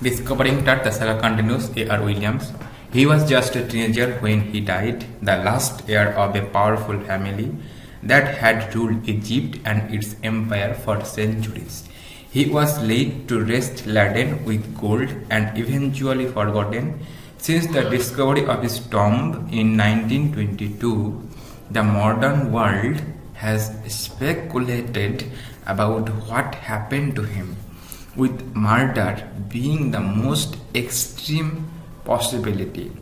Discovering that the saga continues, A.R. Williams. He was just a teenager when he died, the last heir of a powerful family that had ruled Egypt and its empire for centuries. He was laid to rest laden with gold and eventually forgotten. Since the discovery of his tomb in 1922, the modern world has speculated about what happened to him, with murder being the most extreme possibility.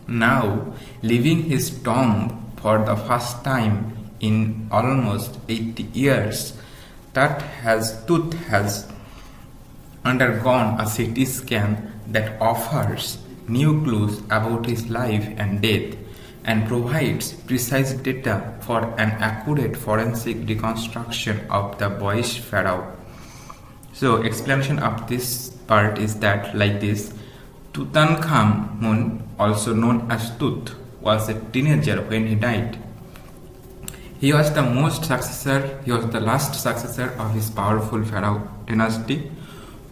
Now, leaving his tomb for the first time in almost 80 years, Tooth has undergone a CT scan that offers new clues about his life and death and provides precise data for an accurate forensic reconstruction of the boyish pharaoh. So, explanation of this part is that like this: Tutankhamun, also known as Tut, was a teenager when he died. He was the last successor of his powerful pharaoh dynasty,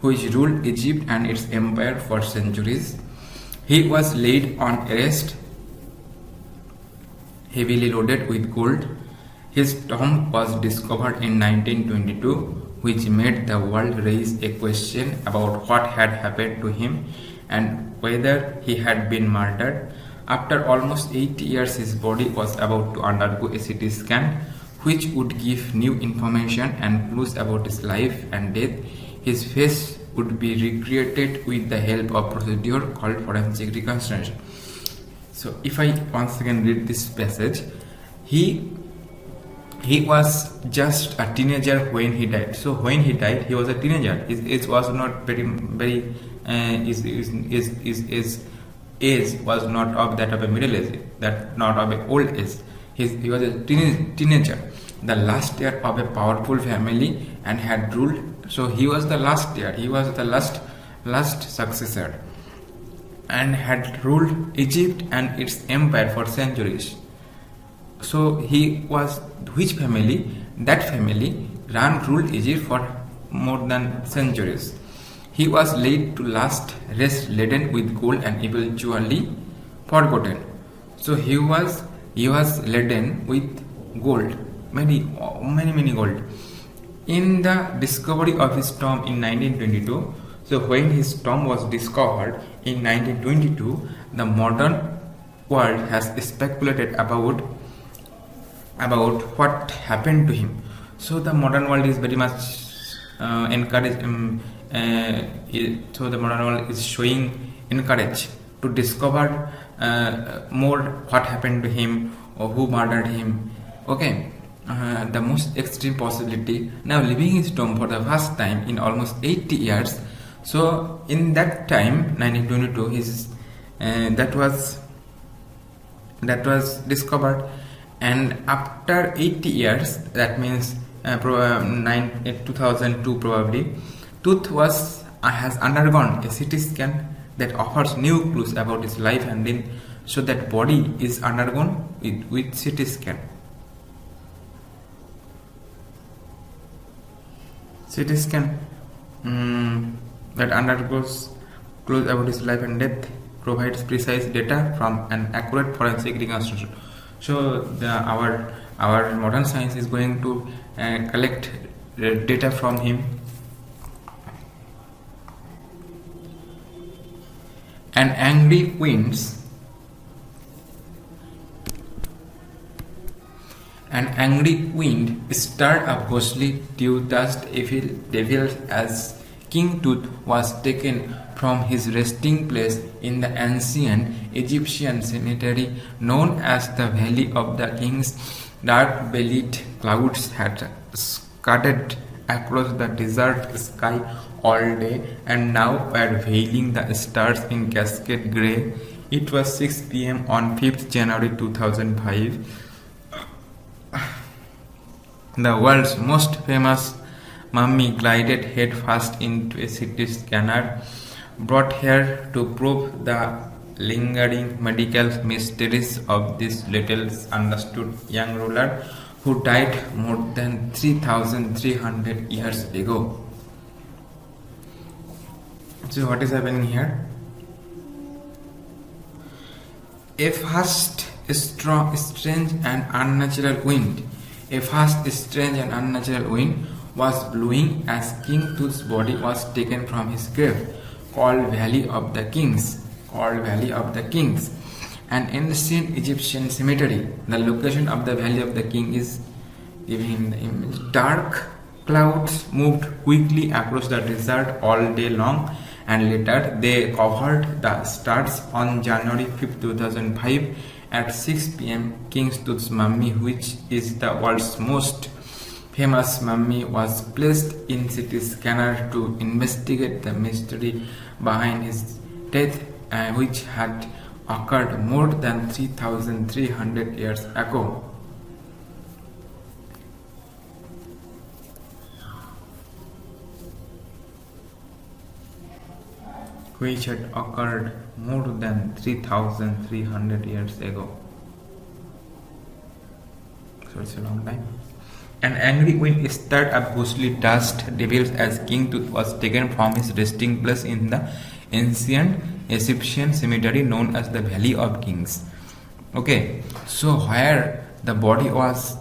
which ruled Egypt and its empire for centuries. He was laid on rest, heavily loaded with gold. His tomb was discovered in 1922, which made the world raise a question about what had happened to him and whether he had been murdered. After almost 80 years, his body was about to undergo a CT scan, which would give new information and clues about his life and death. His face would be recreated with the help of a procedure called forensic reconstruction. So, if I once again read this passage, he was just a teenager when he died. So when he died, he was a teenager. His age was not very. His age was not of that of a middle age, that not of an old age. He was a teenager, the last heir of a powerful family and had ruled. So he was the last heir. He was the last successor and had ruled Egypt and its empire for centuries. So he was which family? That family ruled Egypt for more than centuries. He was laid to last rest laden with gold and eventually forgotten. So he was laden with gold, many gold. In the discovery of his tomb in 1922, so when his tomb was discovered in 1922, the modern world has speculated about what happened to him. So the modern world is very much encouraged. So the modern world is showing encourage to discover more what happened to him or who murdered him. Okay, the most extreme possibility. Now leaving his tomb for the first time in almost 80 years. So in that time, 1922, that was discovered. And after 80 years, that means 2002 probably, Tooth has undergone a CT scan that offers new clues about his life and then so that body is undergone with CT scan. CT scan that undergoes clues about his life and death provides precise data from an accurate forensic reconstruction. So our modern science is going to collect data from him. An angry wind stirred up ghostly dew-dust devils as King Tut was taken from his resting place in the ancient Egyptian cemetery known as the Valley of the Kings. Dark-bellied clouds had scattered across the desert sky all day and now were veiling the stars in cascade grey. It was 6 p.m. on 5th January 2005. The world's most famous mummy glided headfirst into a CT scanner, brought here to probe the lingering medical mysteries of this little understood young ruler who died more than 3,300 years ago. So what is happening here? A fast, strong, strange and unnatural wind. A fast, strange and unnatural wind was blowing as King Tut's body was taken from his grave, called Valley of the Kings. Called Valley of the Kings. An ancient Egyptian cemetery. The location of the Valley of the King is given in the image. Dark clouds moved quickly across the desert all day long, and later they covered the stars. On January 5, 2005 at 6 p.m. King Tut's mummy, which is the world's most famous mummy, was placed in CT scanner to investigate the mystery behind his death, which had occurred more than 3,300 years ago. Which had occurred more than 3,300 years ago. So it's a long time. An angry wind stirred up ghostly dust devils as King Tut was taken from his resting place in the ancient Egyptian cemetery known as the Valley of Kings. Okay, so where the body was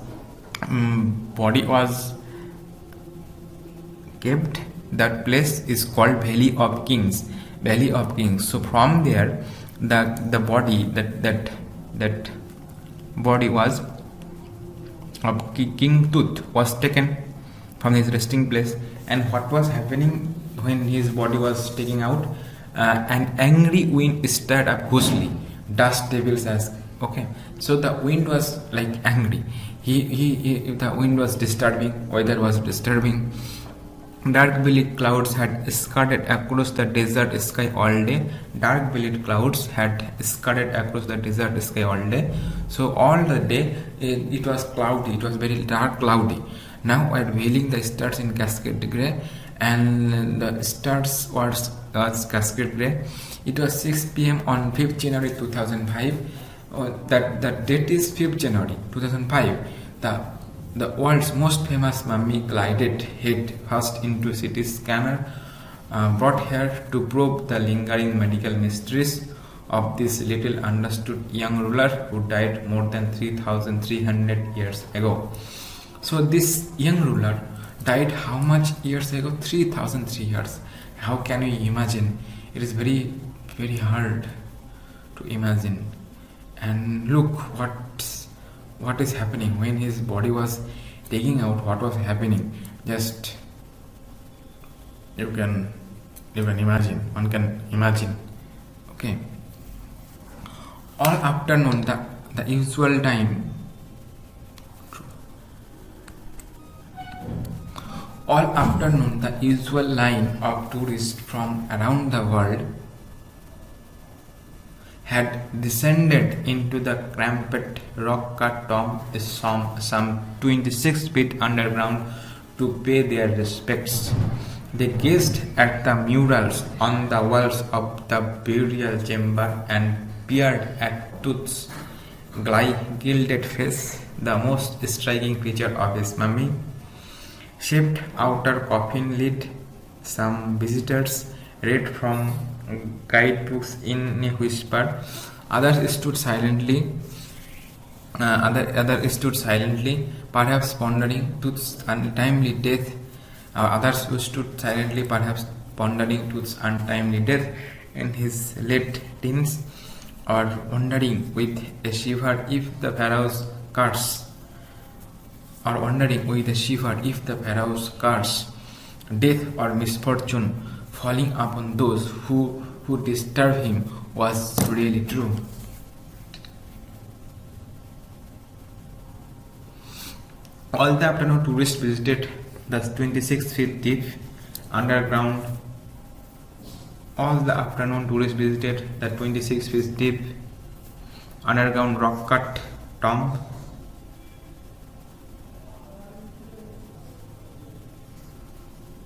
kept, that place is called Valley of Kings. Valley of Kings. So from there, the body that body was of King Tut was taken from his resting place. And what was happening when his body was taken out? An angry wind stirred up ghostly dust devils as okay. So the wind was like angry. The wind was disturbing. Weather was disturbing. Dark bellied clouds had skirted across the desert sky all day. Dark bellied clouds had skirted across the desert sky all day. So all the day it was cloudy. It was very dark, cloudy. Now while veiling the stars in cascade grey, and the stars was cascade grey. It was 6 p.m. on 5th January 2005. That date is 5th January 2005. The world's most famous mummy glided head first into CT scanner, brought here to probe the lingering medical mysteries of this little understood young ruler who died more than 3,300 years ago. So this young ruler died how much years ago? 3,003 years. How can you imagine? It is very, very hard to imagine. And look what is happening when his body was taking out. What was happening? Just you can imagine. One can imagine. Okay. All afternoon, the usual time. All afternoon, the usual line of tourists from around the world had descended into the cramped rock-cut tomb some 26 feet underground to pay their respects. They gazed at the murals on the walls of the burial chamber and peered at Tut's gilded face, the most striking feature of his mummy. Shaped outer coffin lid. Some visitors read from guidebooks in a whisper. Others stood silently. Perhaps pondering Tut's untimely death. Others who stood silently, perhaps pondering Tut's untimely death in his late teens, or wondering with a shiver if the Pharaoh's curse. Death or misfortune falling upon those who disturb him was really true. All the afternoon tourists visited the 26 feet deep underground. All the afternoon tourists visited the 26 feet deep underground rock-cut tomb.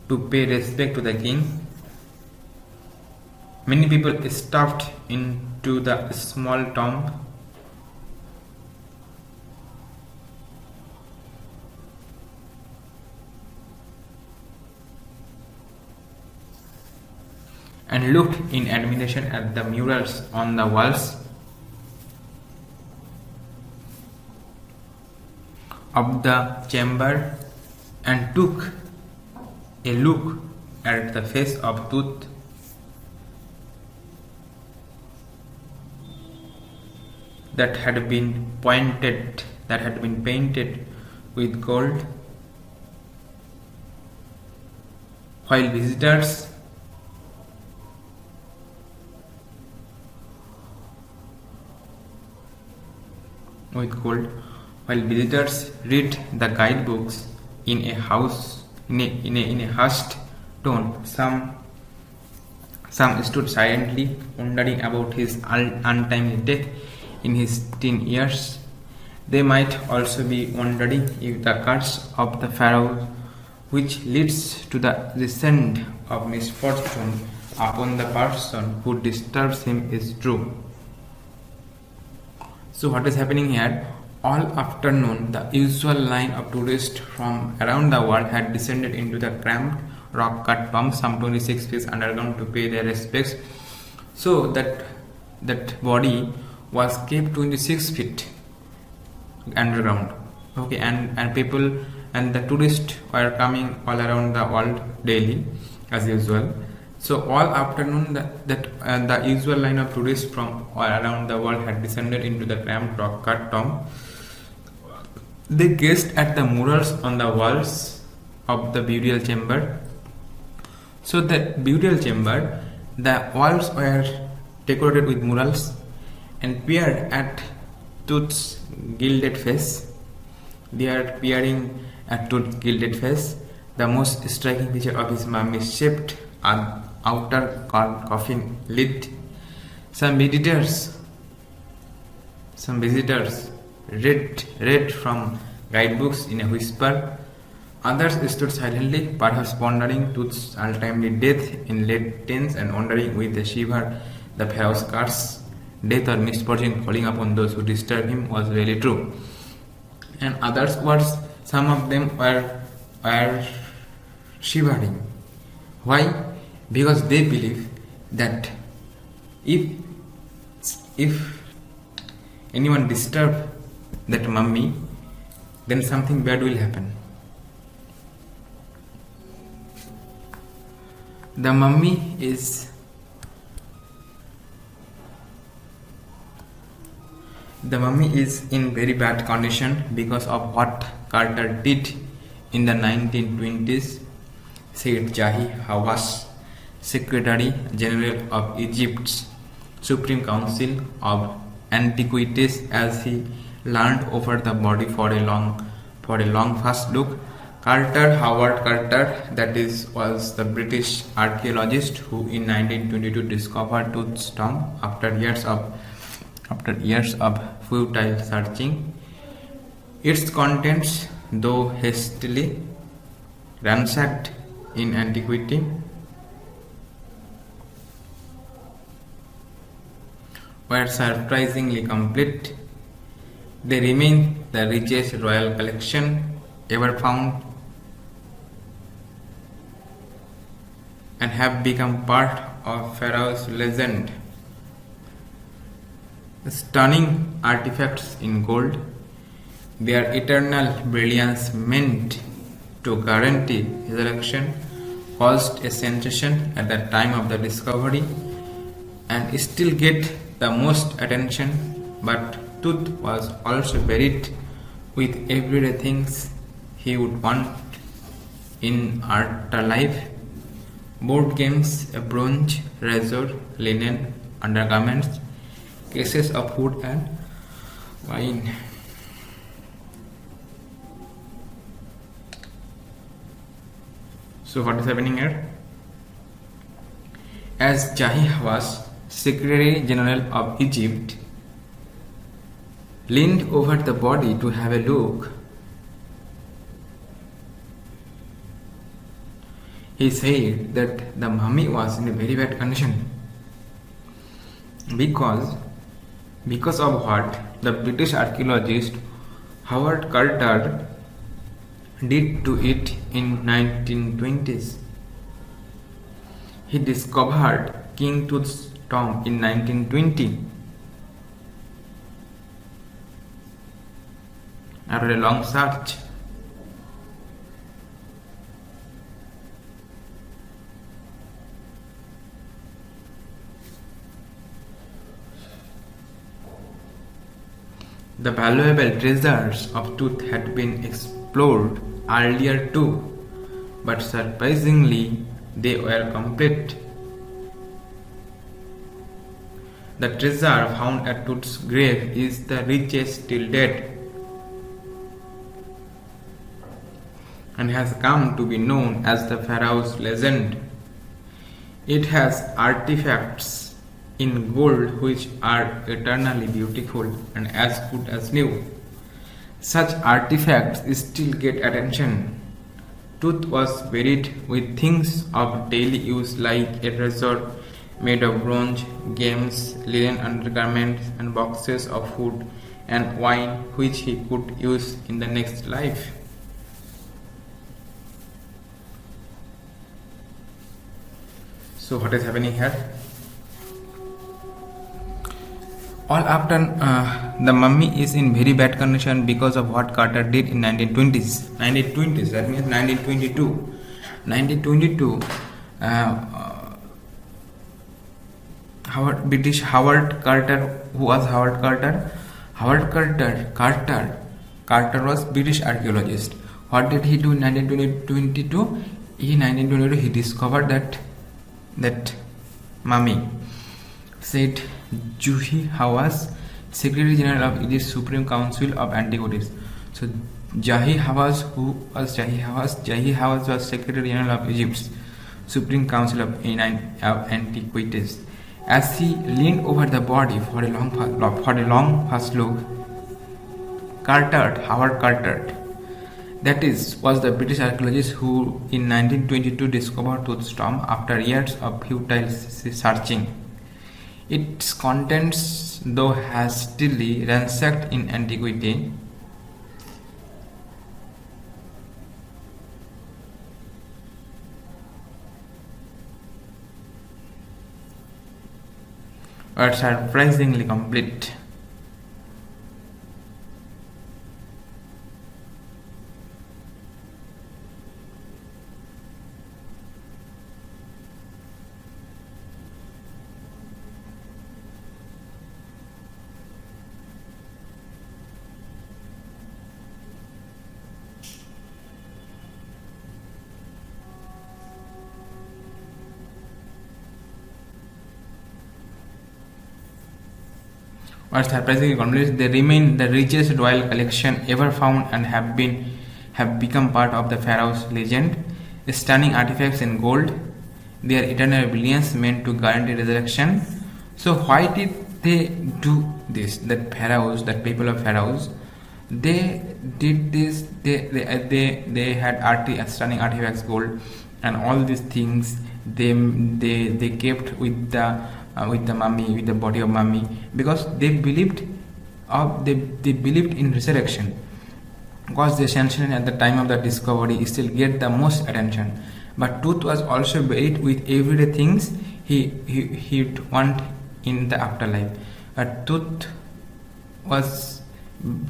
To pay respect to the king. Many people stuffed into the small tomb. and looked in admiration at the murals on the walls of the chamber and took a look at the face of Tooth that had been painted with gold, while visitors read the guidebooks in a hushed tone. Some stood silently, wondering about his untimely death in his teen years. They might also be wondering if the curse of the Pharaoh, which leads to the descent of misfortune upon the person who disturbs him, is true. So what is happening here? All afternoon, the usual line of tourists from around the world had descended into the cramped rock-cut tomb, some 26 feet underground, to pay their respects. So that body was kept 26 feet underground. Okay, and people and the tourists were coming all around the world daily, as usual. So all afternoon, the usual line of tourists from all around the world had descended into the cramped rock-cut tomb. They gazed at the murals on the walls of the burial chamber. So the burial chamber, the walls were decorated with murals and peered at Tooth's gilded face. They are peering at Tooth's gilded face. The most striking feature of his mummy-shaped outer coffin lid. Some visitors read from guidebooks in a whisper. Others stood silently, perhaps pondering Tooth's untimely death in late teens and wondering with a shiver the Pharaoh's curse, death or misfortune falling upon those who disturb him, was really true. And others words, some of them were shivering. Why? Because they believe that if anyone disturbs that mummy, then something bad will happen. The mummy is in very bad condition because of what Carter did in the 1920s, said Jahi Hawass, Secretary General of Egypt's Supreme Council of Antiquities, as he leaned over the body for a long first look. Howard Carter, was the British archaeologist who in 1922 discovered Tooth's tomb after years of futile searching. Its contents, though hastily ransacked in antiquity, were surprisingly complete. They remain the richest royal collection ever found and have become part of Pharaoh's legend. Stunning artifacts in gold, their eternal brilliance meant to guarantee resurrection, caused a sensation at the time of the discovery and still get the most attention, but Tooth was also buried with everyday things he would want in afterlife: board games, a bronze razor, linen undergarments, cases of food and wine. So what is happening here? As Jahi was Secretary General of Egypt, leaned over the body to have a look, he said that the mummy was in a very bad condition because of what the British archaeologist Howard Carter did to it in 1920s. he discovered King Tut's tomb in 1920. After a long search, the valuable treasures of Tut had been explored earlier too, but surprisingly they were complete. The treasure found at Tut's grave is the richest till date and has come to be known as the Pharaoh's legend. It has artifacts in gold which are eternally beautiful and as good as new. Such artifacts still get attention. Tut was buried with things of daily use like a razor made of bronze, games, linen undergarments, and boxes of food and wine which he could use in the next life. So what is happening here? All after the mummy is in very bad condition because of what Carter did in 1920s. 1920s, that means 1922. 1922, British Howard Carter, who was Howard Carter? Howard Carter was British archaeologist. What did he do in 1922? In 1922, he discovered that mummy. Said Juhi Hawass, Secretary General of Egypt's Supreme Council of Antiquities. So Jahi Hawass, who was Jahi Hawass? Jahi Hawass was Secretary General of Egypt's Supreme Council of Antiquities. As he leaned over the body for a long first look, Howard Carter, that was the British archaeologist who in 1922 discovered Tut's tomb after years of futile searching. Its contents, though hastily ransacked in antiquity, were surprisingly complete. What's surprisingly complete, they remain the richest royal collection ever found and have become part of the Pharaoh's legend. Stunning artifacts in gold, their eternal brilliance meant to guarantee resurrection. So why did they do this? That people of Pharaohs, they did this. They had stunning artifacts, gold, and all these things. They kept with the mummy, with the body of mummy, because they believed in resurrection. Because the ascension at the time of the discovery still get the most attention. But Tut was also buried with everyday things he'd want in the afterlife. But Tut was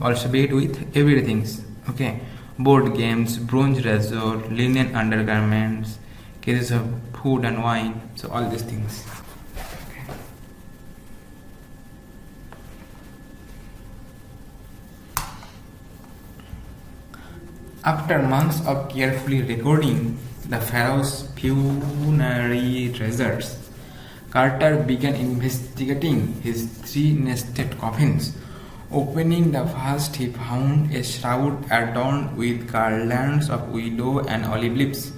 also buried with everyday things. Okay, board games, bronze razor, linen undergarments, cases of food and wine. So all these things. After months of carefully recording the pharaoh's funerary treasures, Carter began investigating his three nested coffins. Opening the first, he found a shroud adorned with garlands of willow and olive leaves,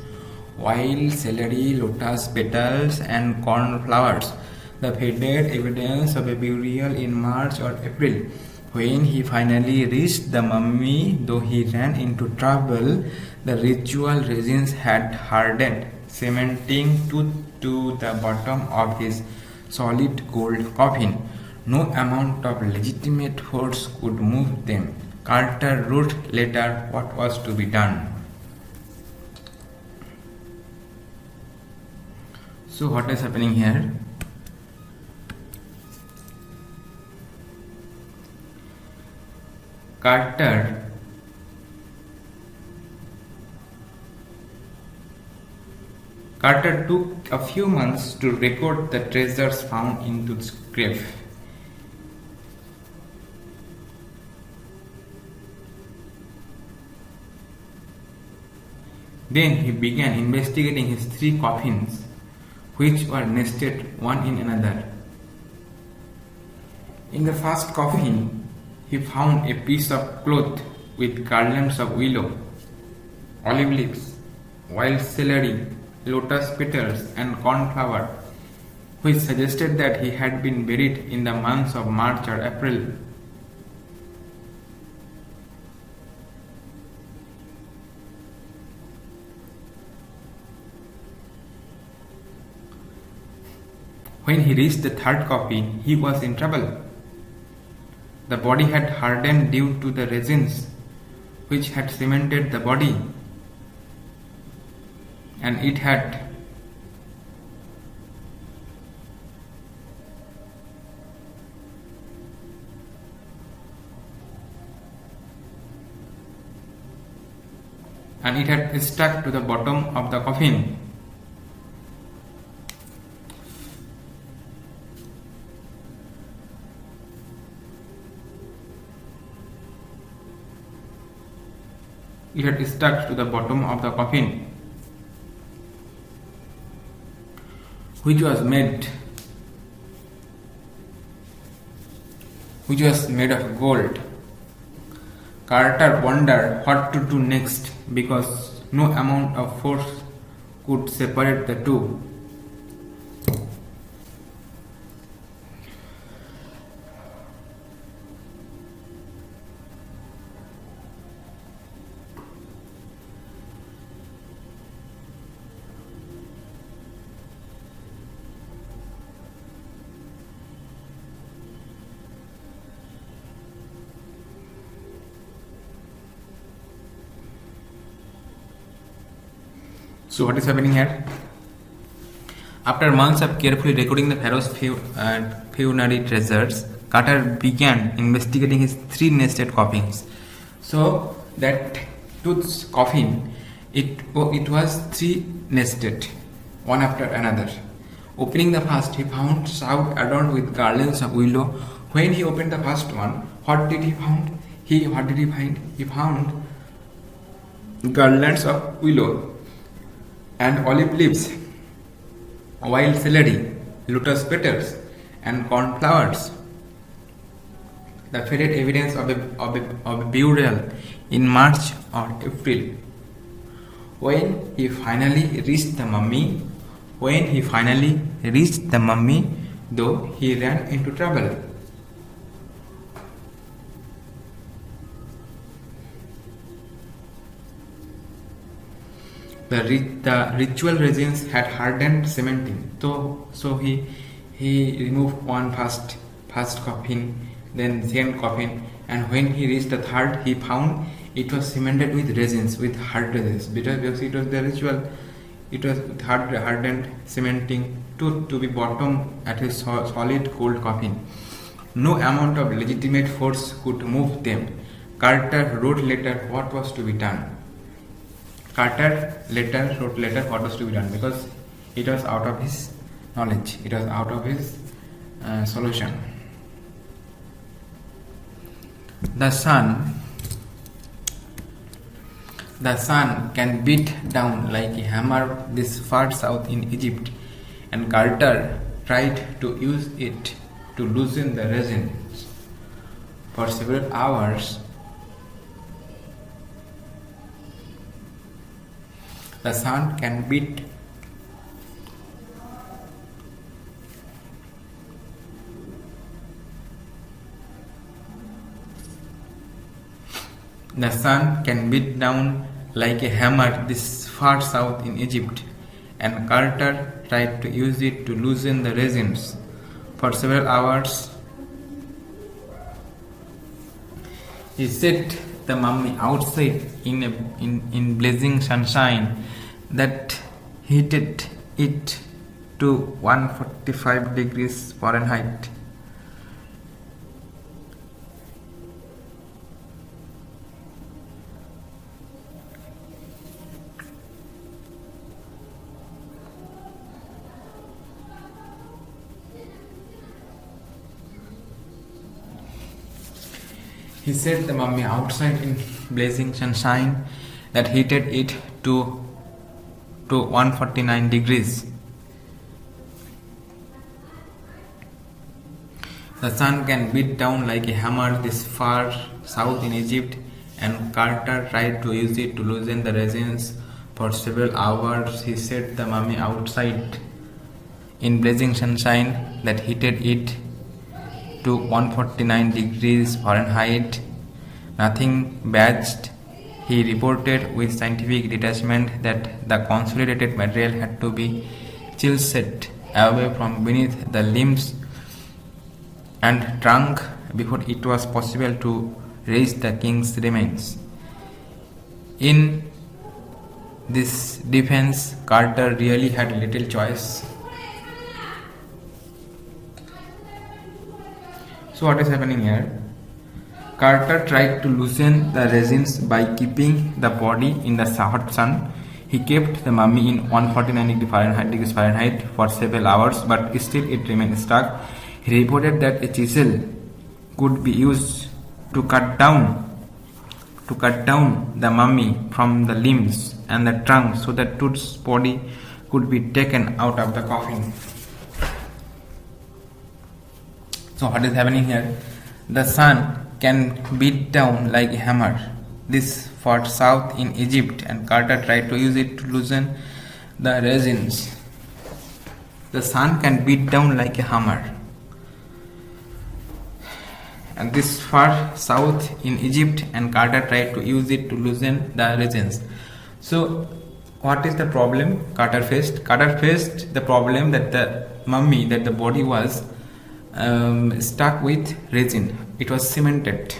wild celery, lotus petals, and cornflowers, the faded evidence of a burial in March or April. When he finally reached the mummy, though he ran into trouble, the ritual resins had hardened, cementing to the bottom of his solid gold coffin. No amount of legitimate force could move them. Carter wrote later what was to be done. So what is happening here? Carter took a few months to record the treasures found in the grave. Then he began investigating his 3 coffins, which were nested one in another. In the first coffin, he found a piece of cloth with garlands of willow, olive leaves, wild celery, lotus petals, and cornflower, which suggested that he had been buried in the months of March or April. When he reached the third coffin, he was in trouble. The body had hardened due to the resins which had cemented the body, and it had stuck to the bottom of the coffin. It had stuck to the bottom of the coffin, which was made of gold. Carter wondered what to do next because no amount of force could separate the two. So what is happening here? After months of carefully recording the pharaoh's funerary treasures, Carter began investigating his 3 nested coffins. So that Tut's coffin, it was 3 nested, one after another. Opening the first, he found shroud adorned with garlands of willow. When he opened the first one, what did he find? He found garlands of willow and olive leaves, wild celery, lotus petals, and cornflowers. The faded evidence of a burial in March or April. When he finally reached the mummy, though, he ran into trouble. The ritual resins had hardened cementing. So he removed one first coffin, then second coffin, and when he reached the third, he found it was cemented with resins, with hard resins. Because it was the ritual, it was hardened cementing to be bottom at a solid gold coffin. No amount of legitimate force could move them. Carter wrote later what was to be done. Because it was out of his knowledge, it was out of his solution. The sun can beat down like a hammer this far south in Egypt, and Carter tried to use it to loosen the resins. For several hours, the sun can beat down like a hammer this far south in Egypt, and Carter tried to use it to loosen the resins. For several hours, he set the mummy outside in blazing sunshine that heated it to 145 degrees Fahrenheit. He set the mummy outside in blazing sunshine that heated it to 149 degrees. The sun can beat down like a hammer this far south in Egypt, and Carter tried to use it to loosen the resins. For several hours he set the mummy outside in blazing sunshine that heated it to 149 degrees Fahrenheit. Nothing budged. He reported with scientific detachment that the consolidated material had to be chiseled away from beneath the limbs and trunk before it was possible to raise the king's remains. In this defense, Carter really had little choice. So what is happening here? Carter tried to loosen the resins by keeping the body in the hot sun. He kept the mummy in 149 degrees Fahrenheit for several hours, but still it remained stuck. He reported that a chisel could be used to cut down the mummy from the limbs and the trunk so that Tut's body could be taken out of the coffin. So what is happening here? The sun can beat down like a hammer this far south in Egypt, and Carter tried to use it to loosen the resins. The sun can beat down like a hammer. And this far south in Egypt, and Carter tried to use it to loosen the resins. So what is the problem Carter faced? Carter faced the problem that the mummy, that the body was stuck with resin. It was cemented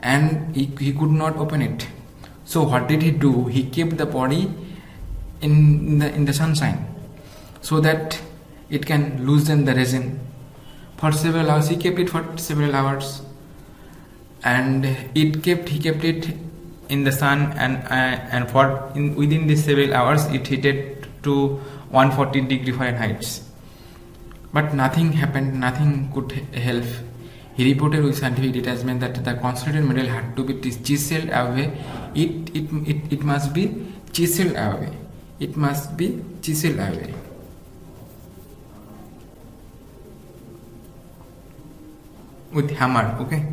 and he could not open it. So what did he do? He kept the body in the sunshine so that it can loosen the resin. For several hours, he kept it for several hours, and he kept it in the sun, and within these several hours it heated to 140 degree Fahrenheit. But nothing happened, nothing could help. He reported with scientific detachment that the consolidated material had to be chiseled away. It must be chiseled away. It must be chiseled away. With hammer, okay?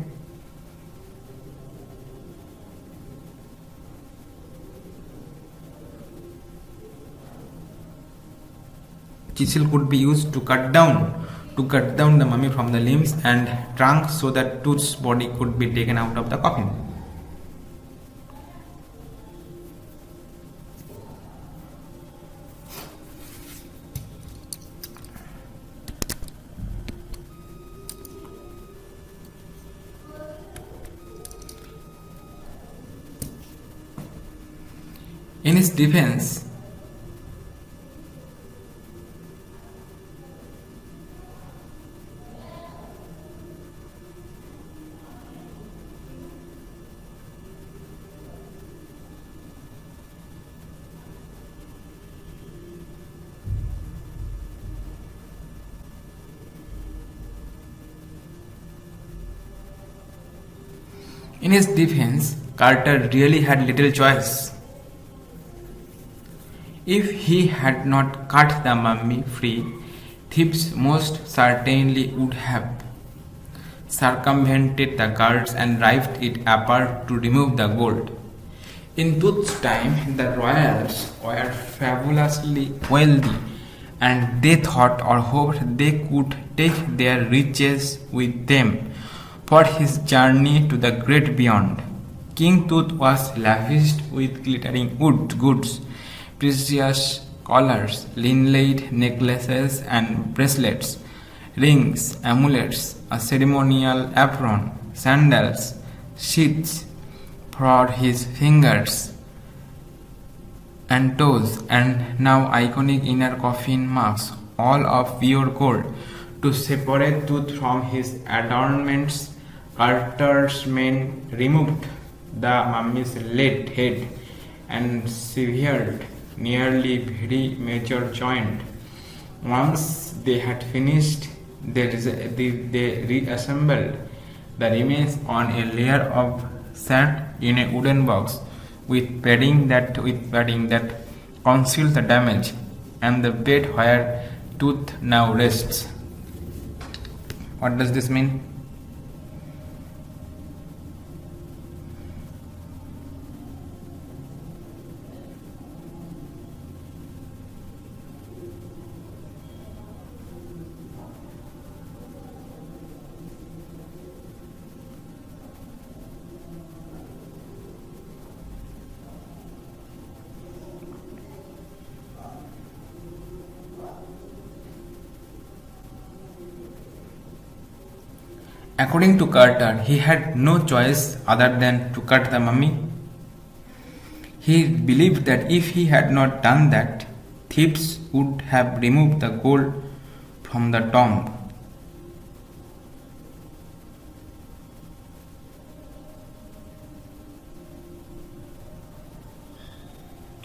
Chisel could be used to cut down the mummy from the limbs and trunk so that Tut's body could be taken out of the coffin. In his defense, Carter really had little choice. If he had not cut the mummy free, thieves most certainly would have circumvented the guards and rived it apart to remove the gold. In Tut's time, the royals were fabulously wealthy, and they thought or hoped they could take their riches with them for his journey to the great beyond. King Tut was lavished with glittering wood goods, precious collars, inlaid necklaces and bracelets, rings, amulets, a ceremonial apron, sandals, sheaths for his fingers, and toes, and now iconic inner coffin marks, all of pure gold. To separate tooth from his adornments, Carter's men removed the mummy's lead head and severed nearly very major joint. Once they had finished, they reassembled the remains on a layer of sand in a wooden box with padding that concealed the damage and the bed where tooth now rests. What does this mean? According to Carter, he had no choice other than to cut the mummy. He believed that if he had not done that, thieves would have removed the gold from the tomb.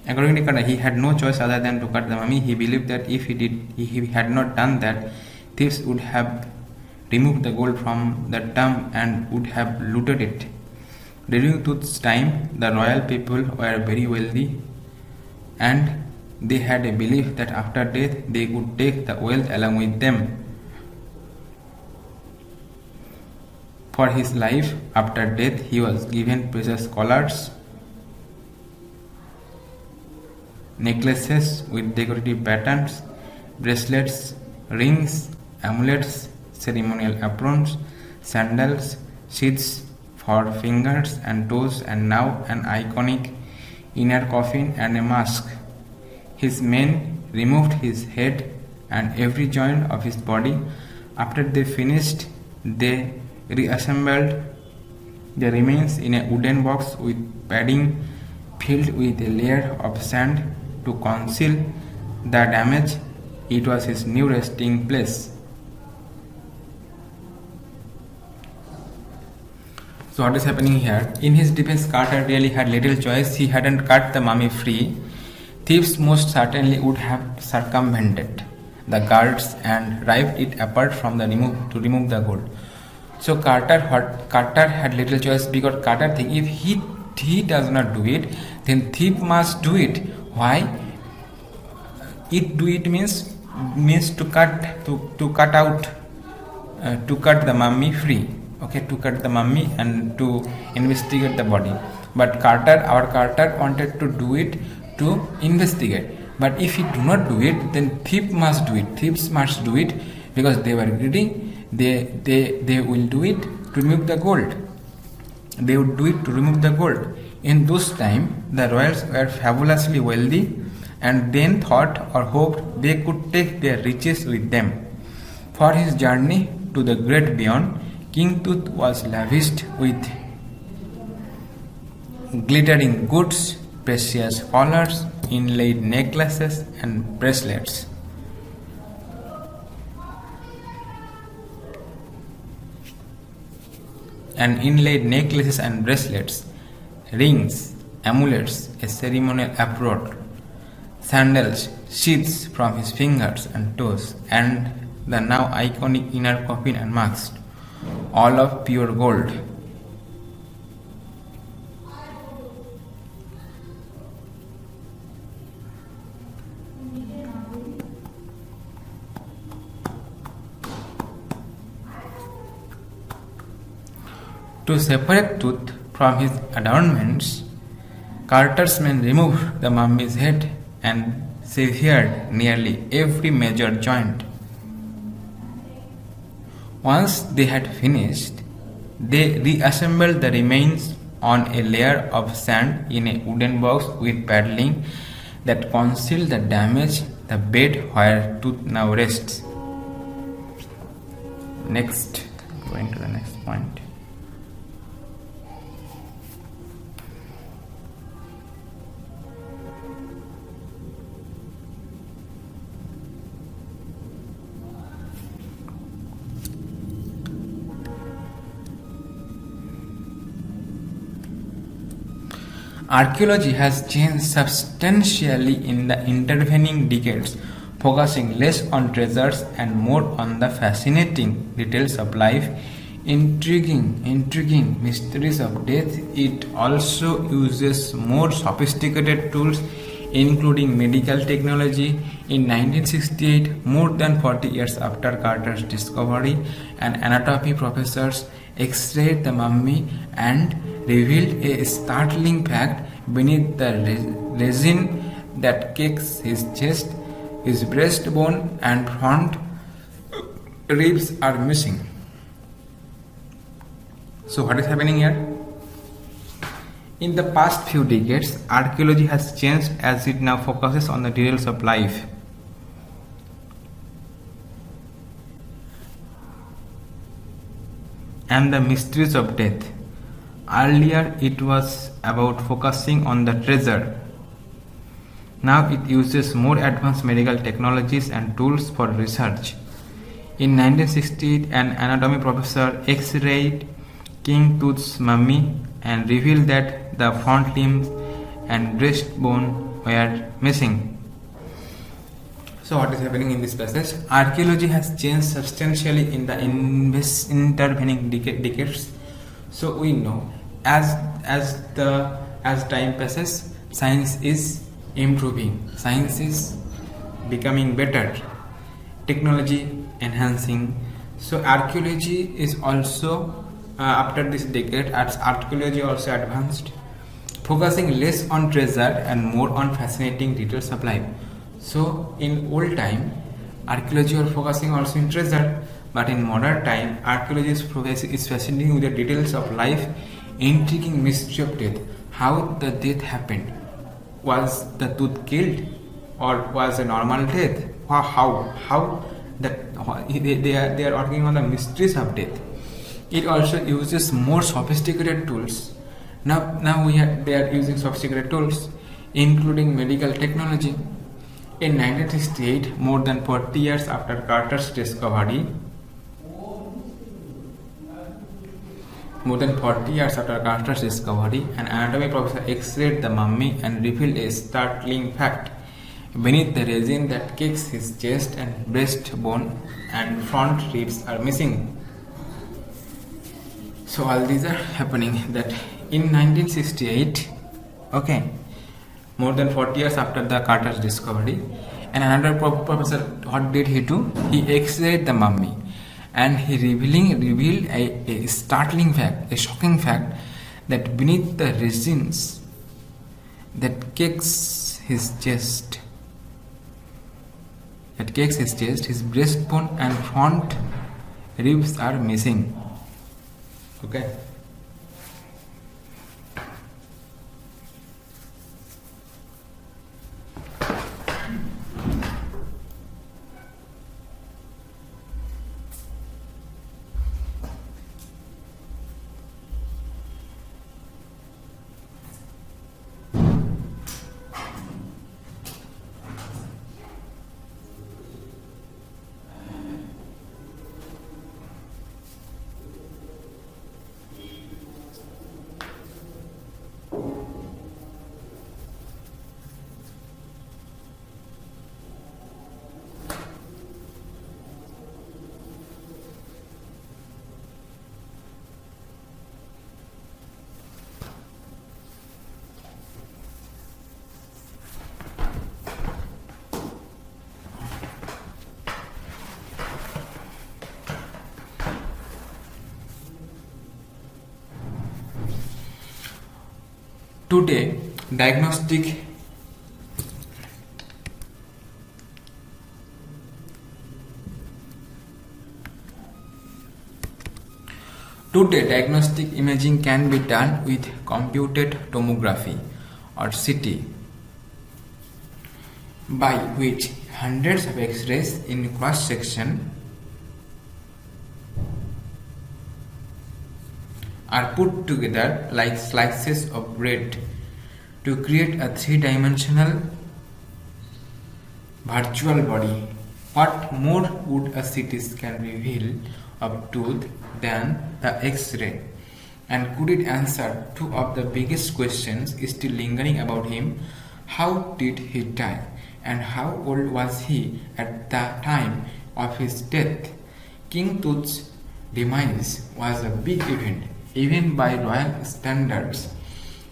According to Carter, he had no choice other than to cut the mummy. He believed that if he had not done that, thieves would have removed the gold from the tomb and would have looted it. During Tooth's time, the royal people were very wealthy, and they had a belief that after death they could take the wealth along with them. For his life after death, he was given precious collars, necklaces with decorative patterns, bracelets, rings, amulets, ceremonial aprons, sandals, sheaths for fingers and toes, and now an iconic inner coffin and a mask. His men removed his head and every joint of his body. After they finished, they reassembled the remains in a wooden box with padding filled with a layer of sand to conceal the damage. It was his new resting place. So what is happening here? In his defense, Carter really had little choice. He hadn't cut the mummy free. Thieves most certainly would have circumvented the guards and ripped it apart from the remove the gold. So Carter had little choice, because Carter think if he does not do it, then thief must do it. Why? It do it means to cut the mummy free. Okay, to cut the mummy and to investigate the body. But our Carter wanted to do it to investigate. But if he do not do it, then thief must do it. Thieves must do it because they were greedy. They will do it to remove the gold. They would do it to remove the gold. In those time, the royals were fabulously wealthy, and then thought or hoped they could take their riches with them. For his journey to the great beyond, King Tooth was lavished with glittering goods, precious collars, inlaid necklaces and bracelets. Rings, amulets, a ceremonial apron, sandals, sheaths from his fingers and toes, and the now iconic inner coffin and mask, all of pure gold. To separate Tooth from his adornments, Carter's men removed the mummy's head and severed nearly every major joint. Once they had finished, they reassembled the remains on a layer of sand in a wooden box with padding that concealed the damage, the bed where Tooth now rests. Next, going to the next point. Archaeology has changed substantially in the intervening decades, focusing less on treasures and more on the fascinating details of life, intriguing mysteries of death. It also uses more sophisticated tools, including medical technology. In 1968, more than 40 years after Carter's discovery, an anatomy professor X-rayed the mummy and revealed a startling fact: beneath the resin that cakes his chest, his breastbone and front ribs are missing. So what is happening here? In the past few decades, archaeology has changed as it now focuses on the details of life. And the mysteries of death. Earlier it was about focusing on the treasure. Now it uses more advanced medical technologies and tools for research. In 1968, an anatomy professor X-rayed King Tut's mummy and revealed that the front limbs and breastbone were missing. So what is happening in this passage? Archaeology has changed substantially in the intervening decades. So we know as time passes, science is improving, science is becoming better, technology enhancing. So archaeology is also after this decade, as archaeology also advanced, focusing less on treasure and more on fascinating details of life. So in old time, archaeology was focusing also in treasure, but in modern time, archaeology is fascinating with the details of life, intriguing mystery of death. How the death happened? Was the tooth killed, or was a normal death? How that they are working on the mysteries of death. It also uses more sophisticated tools. Now they are using sophisticated tools, including medical technology. In 1968, more than 40 years after Carter's discovery, an anatomy professor X-rayed the mummy and revealed a startling fact: beneath the resin that cakes his chest and breastbone and front ribs are missing. So all these are happening that in 1968, okay, more than 40 years after the Carter's discovery, and another professor, what did he do? He X-rayed the mummy and he revealed a startling fact, a shocking fact, that beneath the resins that cakes his chest, his breastbone and front ribs are missing. Okay. Today, diagnostic imaging can be done with computed tomography or CT, by which hundreds of X-rays in cross section are put together like slices of bread to create a three-dimensional virtual body. What more would a CT scan reveal of tooth than the X-ray? and couldn't answer two of the biggest questions still lingering about him. How did he die? And how old was he at the time of his death? King Tut's demise was a big event, even by royal standards.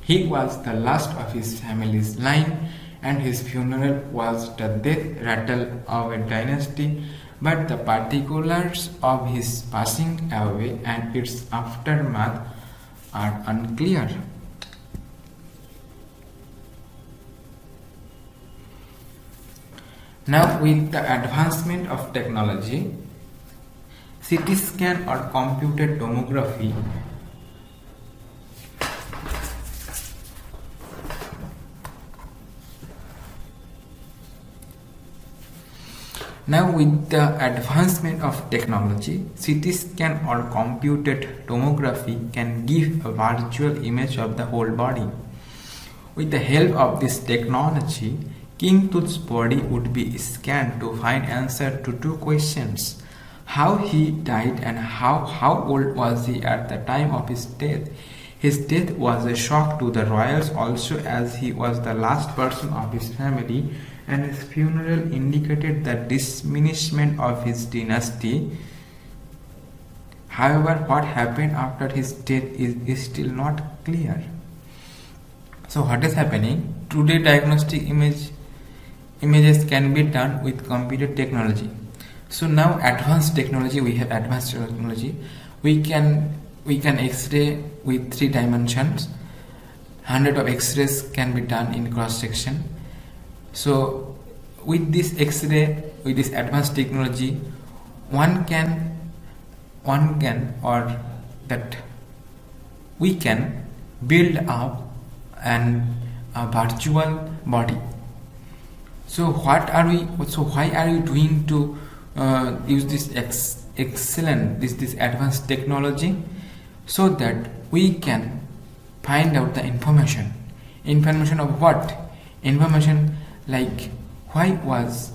He was the last of his family's line, and his funeral was the death rattle of a dynasty. But the particulars of his passing away and its aftermath are unclear. Now, with the advancement of technology, CT scan or computed tomography Now, with the advancement of technology, CT scan or computed tomography can give a virtual image of the whole body. With the help of this technology, King Tut's body would be scanned to find answer to two questions: how he died and how old was he at the time of his death. His death was a shock to the royals also, as he was the last person of his family, and his funeral indicated the diminishment of his dynasty. However, what happened after his death is still not clear. So what is happening? Today diagnostic images can be done with computer technology. So now advanced technology, we have advanced technology. We can X-ray with 3 dimensions. 100 of X-rays can be done in cross section. So with this X-ray, with this advanced technology, we can build up a virtual body. So why are you doing to use this this advanced technology? So that we can find out the information of what? Information like why was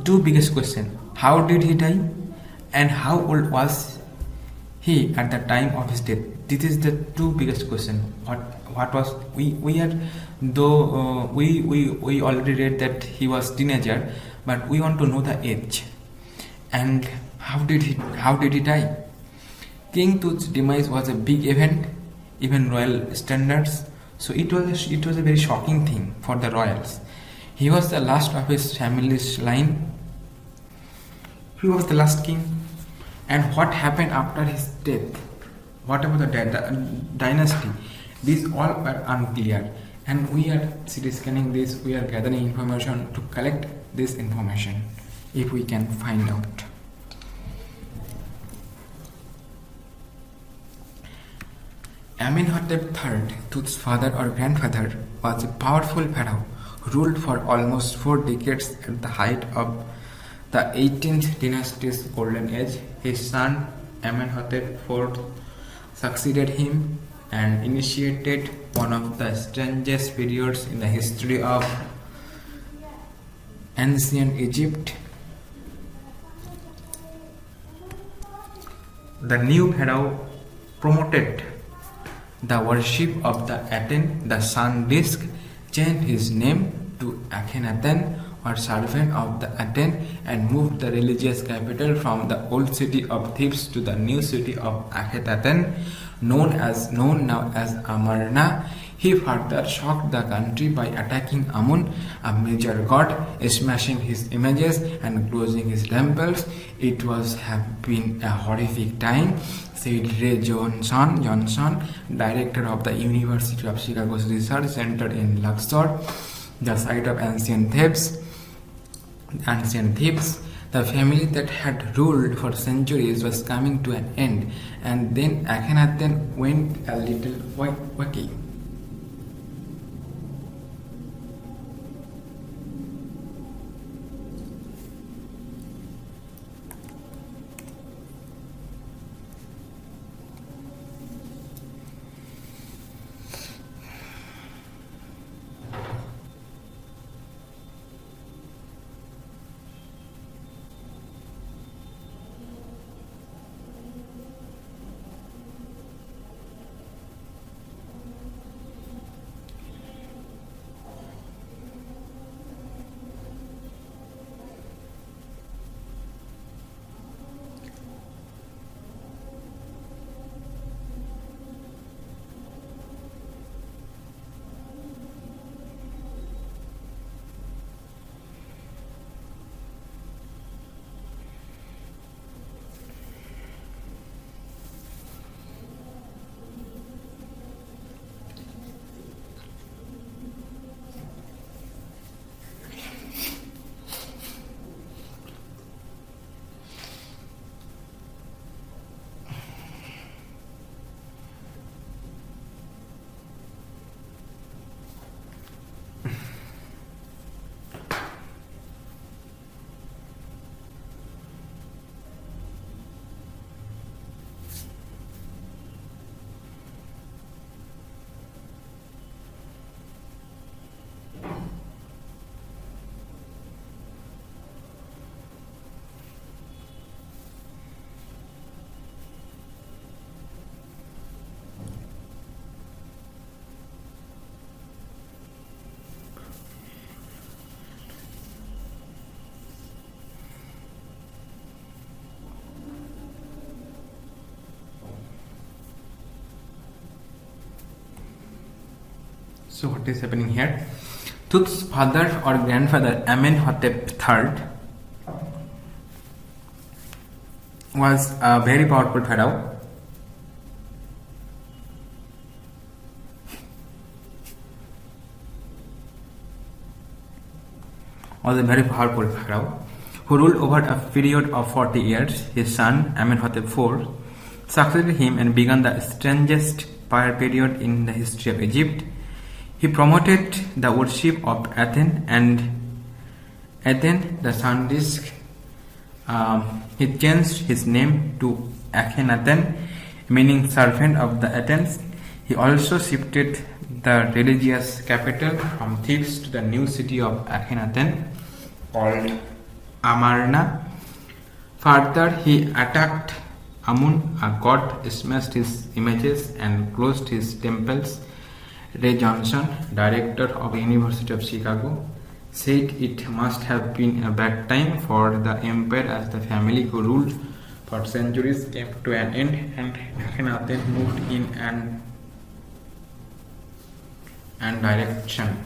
two biggest question: how did he die and how old was he at the time of his death? This is the two biggest question. What was we already read that he was teenager, but we want to know the age and how did he die. King Tut's demise was a big event, even royal standards. So it was a very shocking thing for the royals. He was the last of his family's line. He was the last king. And what happened after his death? What about the dynasty? These all are unclear. And we are CT scanning this, we are gathering information to collect this information if we can find out. Amenhotep III, Tut's father or grandfather, was a powerful pharaoh who ruled for almost 4 decades at the height of the 18th dynasty's golden age. His son Amenhotep IV succeeded him and initiated one of the strangest periods in the history of ancient Egypt. The new pharaoh promoted the worship of the Aten, the sun disk, changed his name to Akhenaten or servant of the Aten, and moved the religious capital from the old city of Thebes to the new city of Akhetaten, known now as Amarna. He further shocked the country by attacking Amun, a major god, smashing his images and closing his temples. It have been a horrific time, said Ray Johnson, director of the University of Chicago's Research Center in Luxor, the site of ancient Thebes. The family that had ruled for centuries was coming to an end, and then Akhenaten went a little wacky. So what is happening here? Tut's father or grandfather Amenhotep III was a very powerful pharaoh. Who ruled over a period of 40 years. His son Amenhotep IV succeeded him and began the strangest power period in the history of Egypt. He promoted the worship of Athene the sun disk. He changed his name to Akhenaten, meaning servant of the Athens. He also shifted the religious capital from Thebes to the new city of Akhenaten called Amarna. Further, he attacked Amun, a god, smashed his images and closed his temples. Ray Johnson, director of the University of Chicago, said it must have been a bad time for the empire as the family who ruled for centuries came to an end and Akhenaten moved in and direction.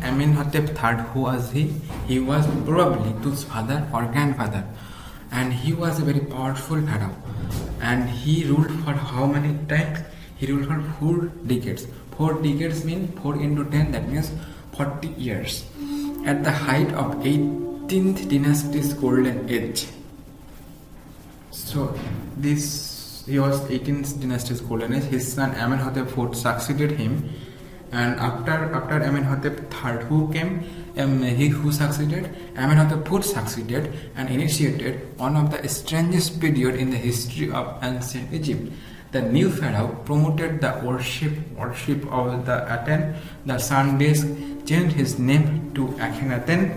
Amenhotep III, who was he? He was probably Tut's father or grandfather, and he was a very powerful pharaoh. And he ruled for how many times? He ruled for 4 decades. 4 decades mean 4 into 10, that means 40 years. At the height of 18th dynasty's golden age. So he was 18th dynasty's golden age. His son Amenhotep IV succeeded him, and after Amenhotep III, who came? Who succeeded? Amenhotep IV succeeded and initiated one of the strangest period in the history of ancient Egypt. The new pharaoh promoted the worship of the Aten, the sun disk, changed his name to Akhenaten,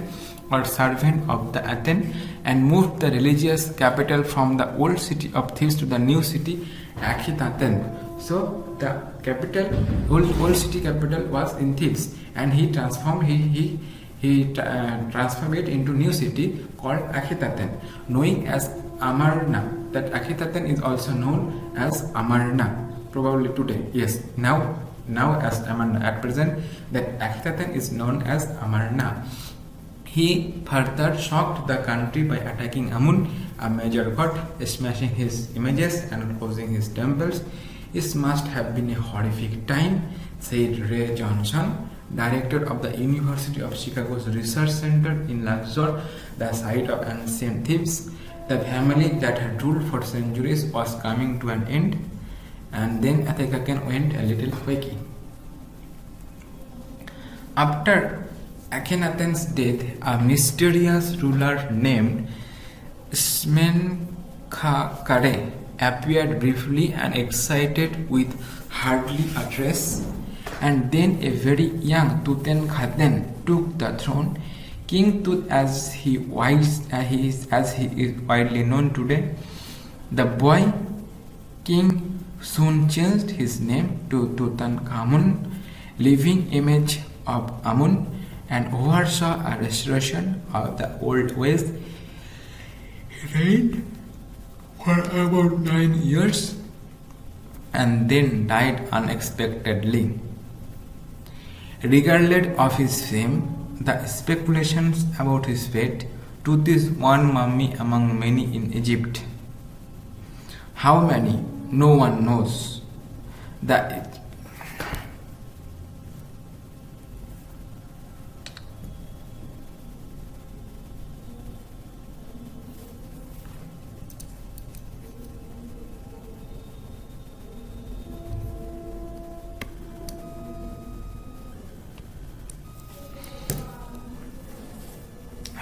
or servant of the Aten, and moved the religious capital from the old city of Thebes to the new city Akhetaten. So the capital, old city capital was in Thebes, and he transformed it into new city called Akhetaten, knowing as Amarna. That Akhetaten is also known as Amarna, probably today. Yes, now as Amarna. At present, that Akhetaten is known as Amarna. He further shocked the country by attacking Amun, a major god, smashing his images and closing his temples. It must have been a horrific time, said Ray Johnson, director of the University of Chicago's Research Center in Luxor, the site of ancient Thebes. The family that had ruled for centuries was coming to an end, and then Akhenaten went a little quaky. After Akhenaten's death, a mysterious ruler named Smenkhkare appeared briefly and excited with hardly a trace, and then a very young Tutankhaten took the throne. King Tut, as he is widely known today, the boy king soon changed his name to Tutankhamun, living image of Amun, and oversaw a restoration of the old ways. He reigned for about 9 years and then died unexpectedly. Regardless of his fame, the speculations about his fate, Tut is one mummy among many in Egypt. How many? No one knows.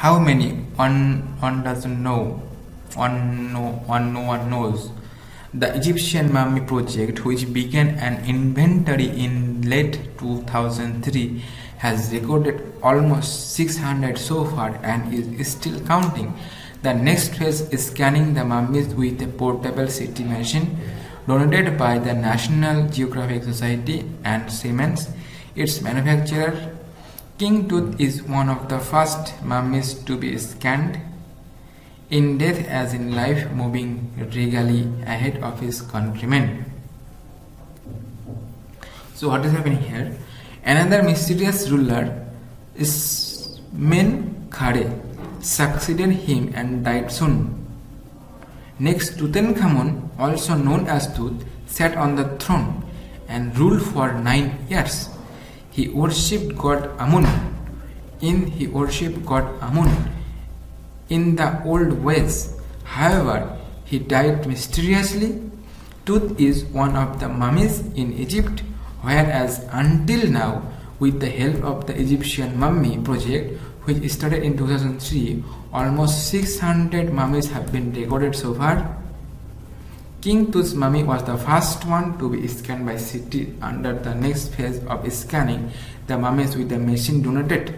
How many? One doesn't know. No one knows. The Egyptian Mummy Project, which began an inventory in late 2003, has recorded almost 600 so far and is still counting. The next phase is scanning the mummies with a portable CT machine donated by the National Geographic Society and Siemens. Its manufacturer, King Tut, is one of the first mummies to be scanned, in death as in life, moving regally ahead of his countrymen. So what is happening here? Another mysterious ruler, Ismen Khare, succeeded him and died soon. Next, Tutankhamun, also known as Tut, sat on the throne and ruled for 9 years. He worshipped God Amun. In the old ways. However, he died mysteriously. Tut is one of the mummies in Egypt, whereas until now, with the help of the Egyptian Mummy Project, which started in 2003, almost 600 mummies have been recorded so far. King Tut's mummy was the first one to be scanned by CT. Under the next phase of scanning the mummies with the machine donated.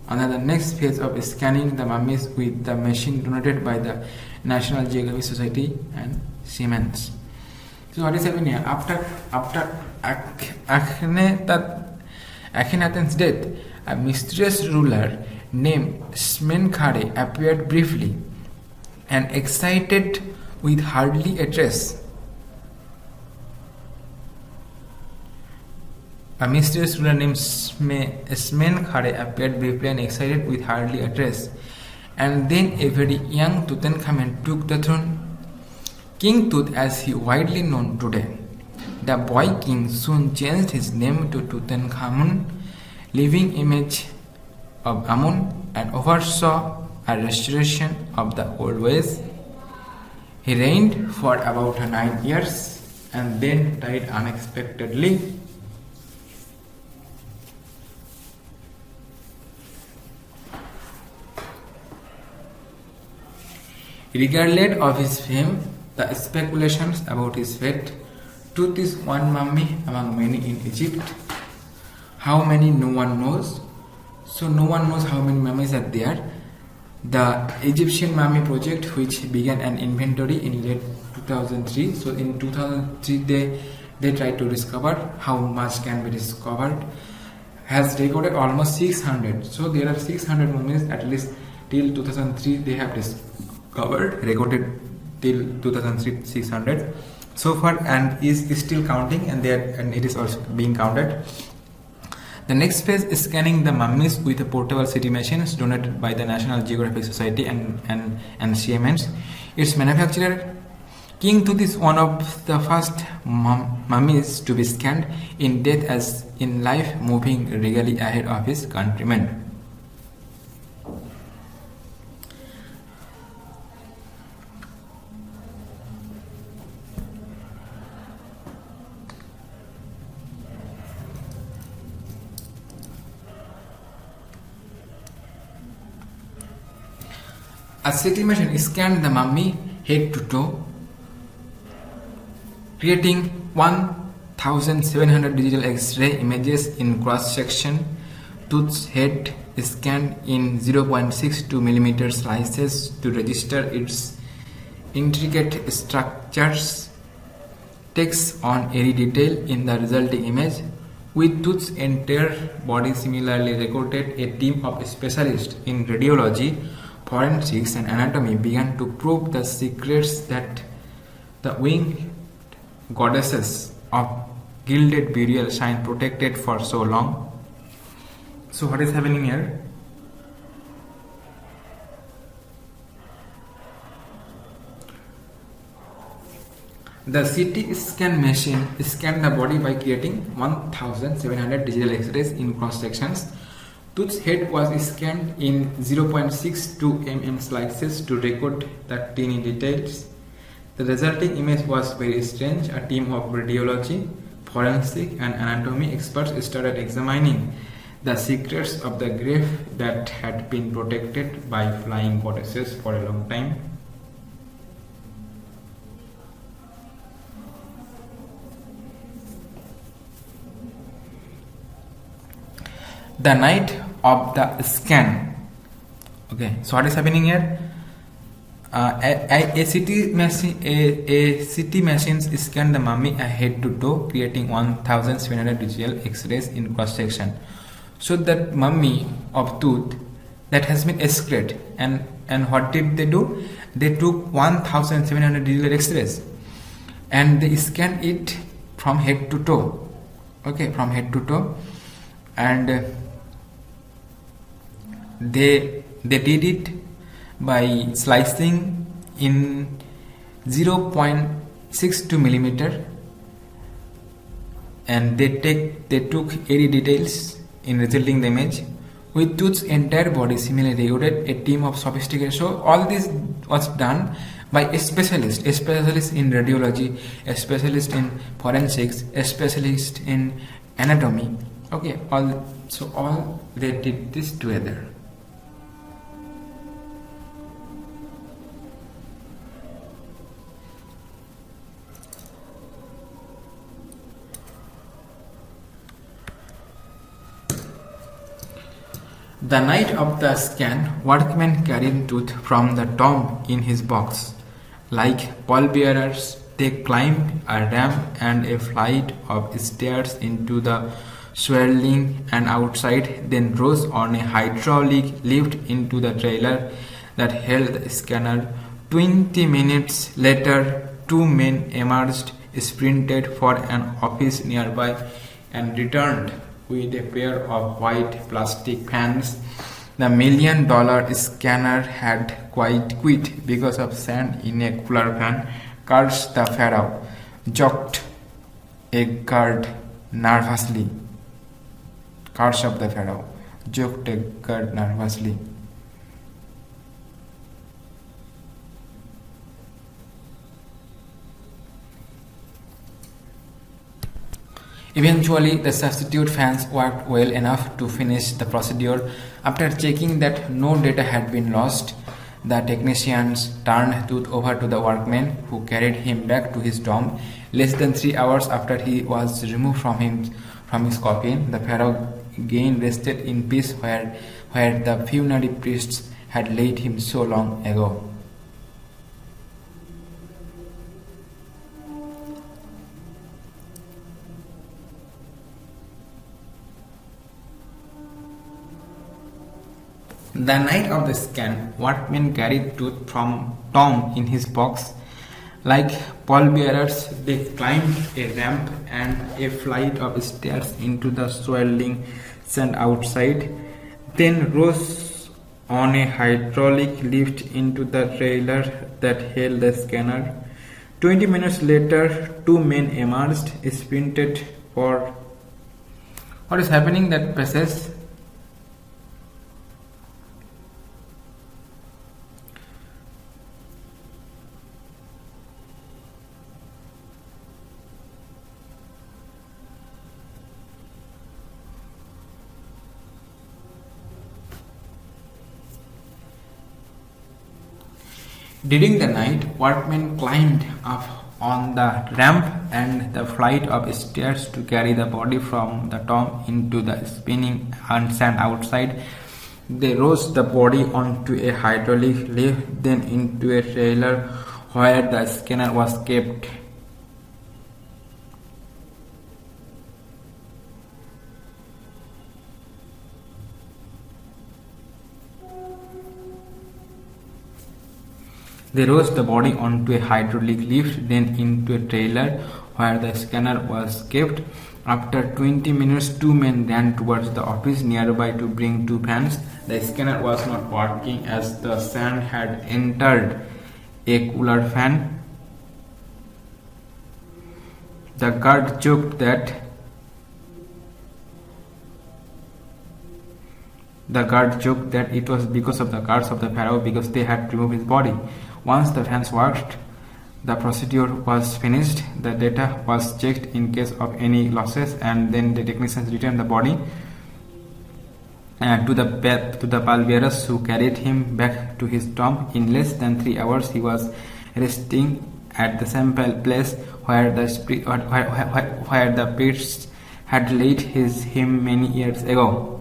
Under the next phase of scanning the mummies with the machine donated by the National Geographic Society and Siemens. So what is happening here? After Akhenaten's death, a mysterious ruler named Smenkhare appeared briefly and excited with hardly a trace. A mysterious ruler named Smenkhare appeared briefly and excited with hardly a trace. And then a very young Tutankhamun took the throne. King Tut, as he widely known today. The boy king soon changed his name to Tutankhamun, living image of Amun, and oversaw a restoration of the old ways. He reigned for about 9 years and then died unexpectedly. Regardless of his fame, the speculations about his fate, Tut is one mummy among many in Egypt. How many, no one knows. So no one knows how many mummies are there. The Egyptian Mummy Project, which began an inventory in late 2003. So in 2003 they tried to discover how much can be discovered. Has recorded almost 600. So there are 600 mummies at least till 2003 they have discovered, recorded till 2003 600 so far, and is still counting, and it is also being counted. The next phase is scanning the mummies with a portable CT machines donated by the National Geographic Society and Siemens. Its manufacturer, King Tut, is one of the first mummies to be scanned, in death as in life, moving regally ahead of his countrymen. A CT machine scanned the mummy head to toe, creating 1,700 digital X-ray images in cross-section. Tut's head is scanned in 0.62 mm slices to register its intricate structures. Text on every detail in the resulting image. With Tut's entire body similarly recorded, a team of specialists in radiology, forensics and anatomy began to probe the secrets that the winged goddesses of gilded burial shrine protected for so long. So what is happening here? The CT scan machine scanned the body by creating 1,700 digital X-rays in cross sections. Tut's head was scanned in 0.62 mm slices to record the tiny details. The resulting image was very strange. A team of radiology, forensic and anatomy experts started examining the secrets of the grave that had been protected by flying goddesses for a long time. The night of the scan. Okay, so what is happening here? A CT machine scanned the mummy head to toe, creating 1,700 visual X-rays in cross-section. So that mummy of tooth that has been excreted, and what did they do? They took 1,700 digital X-rays and they scanned it from head to toe. Okay, from head to toe, and they did it by slicing in 0.62 millimeter, and they took 80 details in resulting the image with tooth's entire body similarly recorded. A team of sophisticated, so all this was done by a specialist in radiology, a specialist in forensics, a specialist in anatomy. Okay, all they did this together. The night of the scan, workmen carried tooth from the tomb in his box. Like pallbearers, they climbed a ramp and a flight of stairs into the swirling and outside, then rose on a hydraulic lift into the trailer that held the scanner. 20 minutes later, two men emerged, sprinted for an office nearby, and returned with a pair of white plastic fans. The $1 million scanner had quite quit because of sand in a cooler fan. Cursed the pharaoh, joked a guard nervously. Curse of the pharaoh, joked a guard nervously. Eventually, the substitute fans worked well enough to finish the procedure. After checking that no data had been lost, the technicians turned tooth over to the workmen, who carried him back to his tomb. Less than 3 hours after he was removed from his coffin, the pharaoh again rested in peace where the funerary priests had laid him so long ago. The night of the scan, workmen carried tooth from tomb in his box. Like pallbearers, they climbed a ramp and a flight of stairs into the swirling sand outside, then rose on a hydraulic lift into the trailer that held the scanner. 20 minutes later, two men emerged, sprinted for... What is happening that passage? During the night, workmen climbed up on the ramp and the flight of stairs to carry the body from the tomb into the spinning sand outside. They rose the body onto a hydraulic lift, then into a trailer where the scanner was kept. They rose the body onto a hydraulic lift, then into a trailer where the scanner was kept. After 20 minutes, two men ran towards the office nearby to bring two fans. The scanner was not working as the sand had entered a cooler fan. The guard joked that it was because of the curse of the pharaoh, because they had removed his body. Once the fans worked, the procedure was finished, the data was checked in case of any losses, and then the technicians returned the body to the pallbearers who carried him back to his tomb. In less than 3 hours, he was resting at the same place where the priests had laid him many years ago.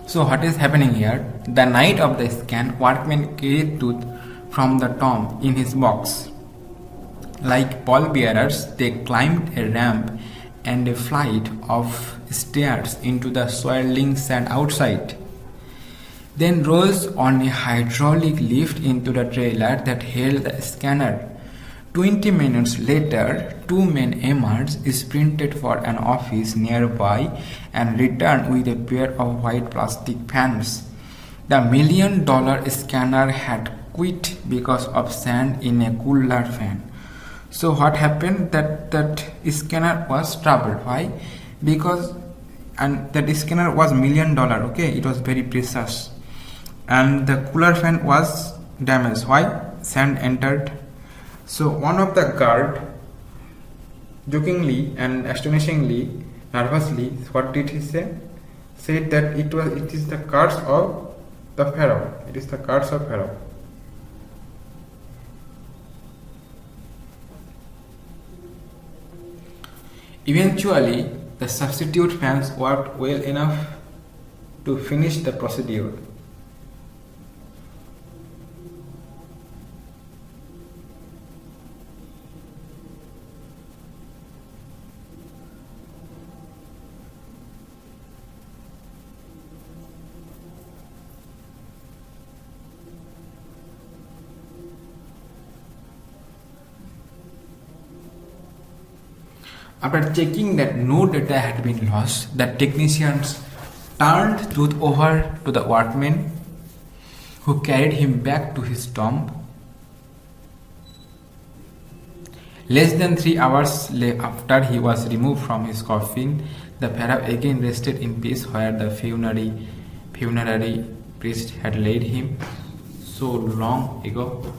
So what is happening here? The night of the scan, workmen carried Tooth from the tomb in his box. Like pallbearers, they climbed a ramp and a flight of stairs into the swirling sand outside, then rose on a hydraulic lift into the trailer that held the scanner. 20 minutes later, two men emerged, sprinted for an office nearby, and returned with a pair of white plastic pans. The $1 million scanner had quit because of sand in a cooler fan. So what happened? That scanner was troubled. Why? Because that scanner was $1 million. Okay, it was very precious, and the cooler fan was damaged. Why? Sand entered. So one of the guard, jokingly and astonishingly, nervously, what did he say? Said that it is the curse of the Pharaoh. It is the curse of Pharaoh. Eventually, the substitute fans worked well enough to finish the procedure. After checking that no data had been lost, the technicians turned Tooth over to the workmen who carried him back to his tomb. Less than 3 hours after he was removed from his coffin, the pharaoh again rested in peace where the funerary priest had laid him so long ago.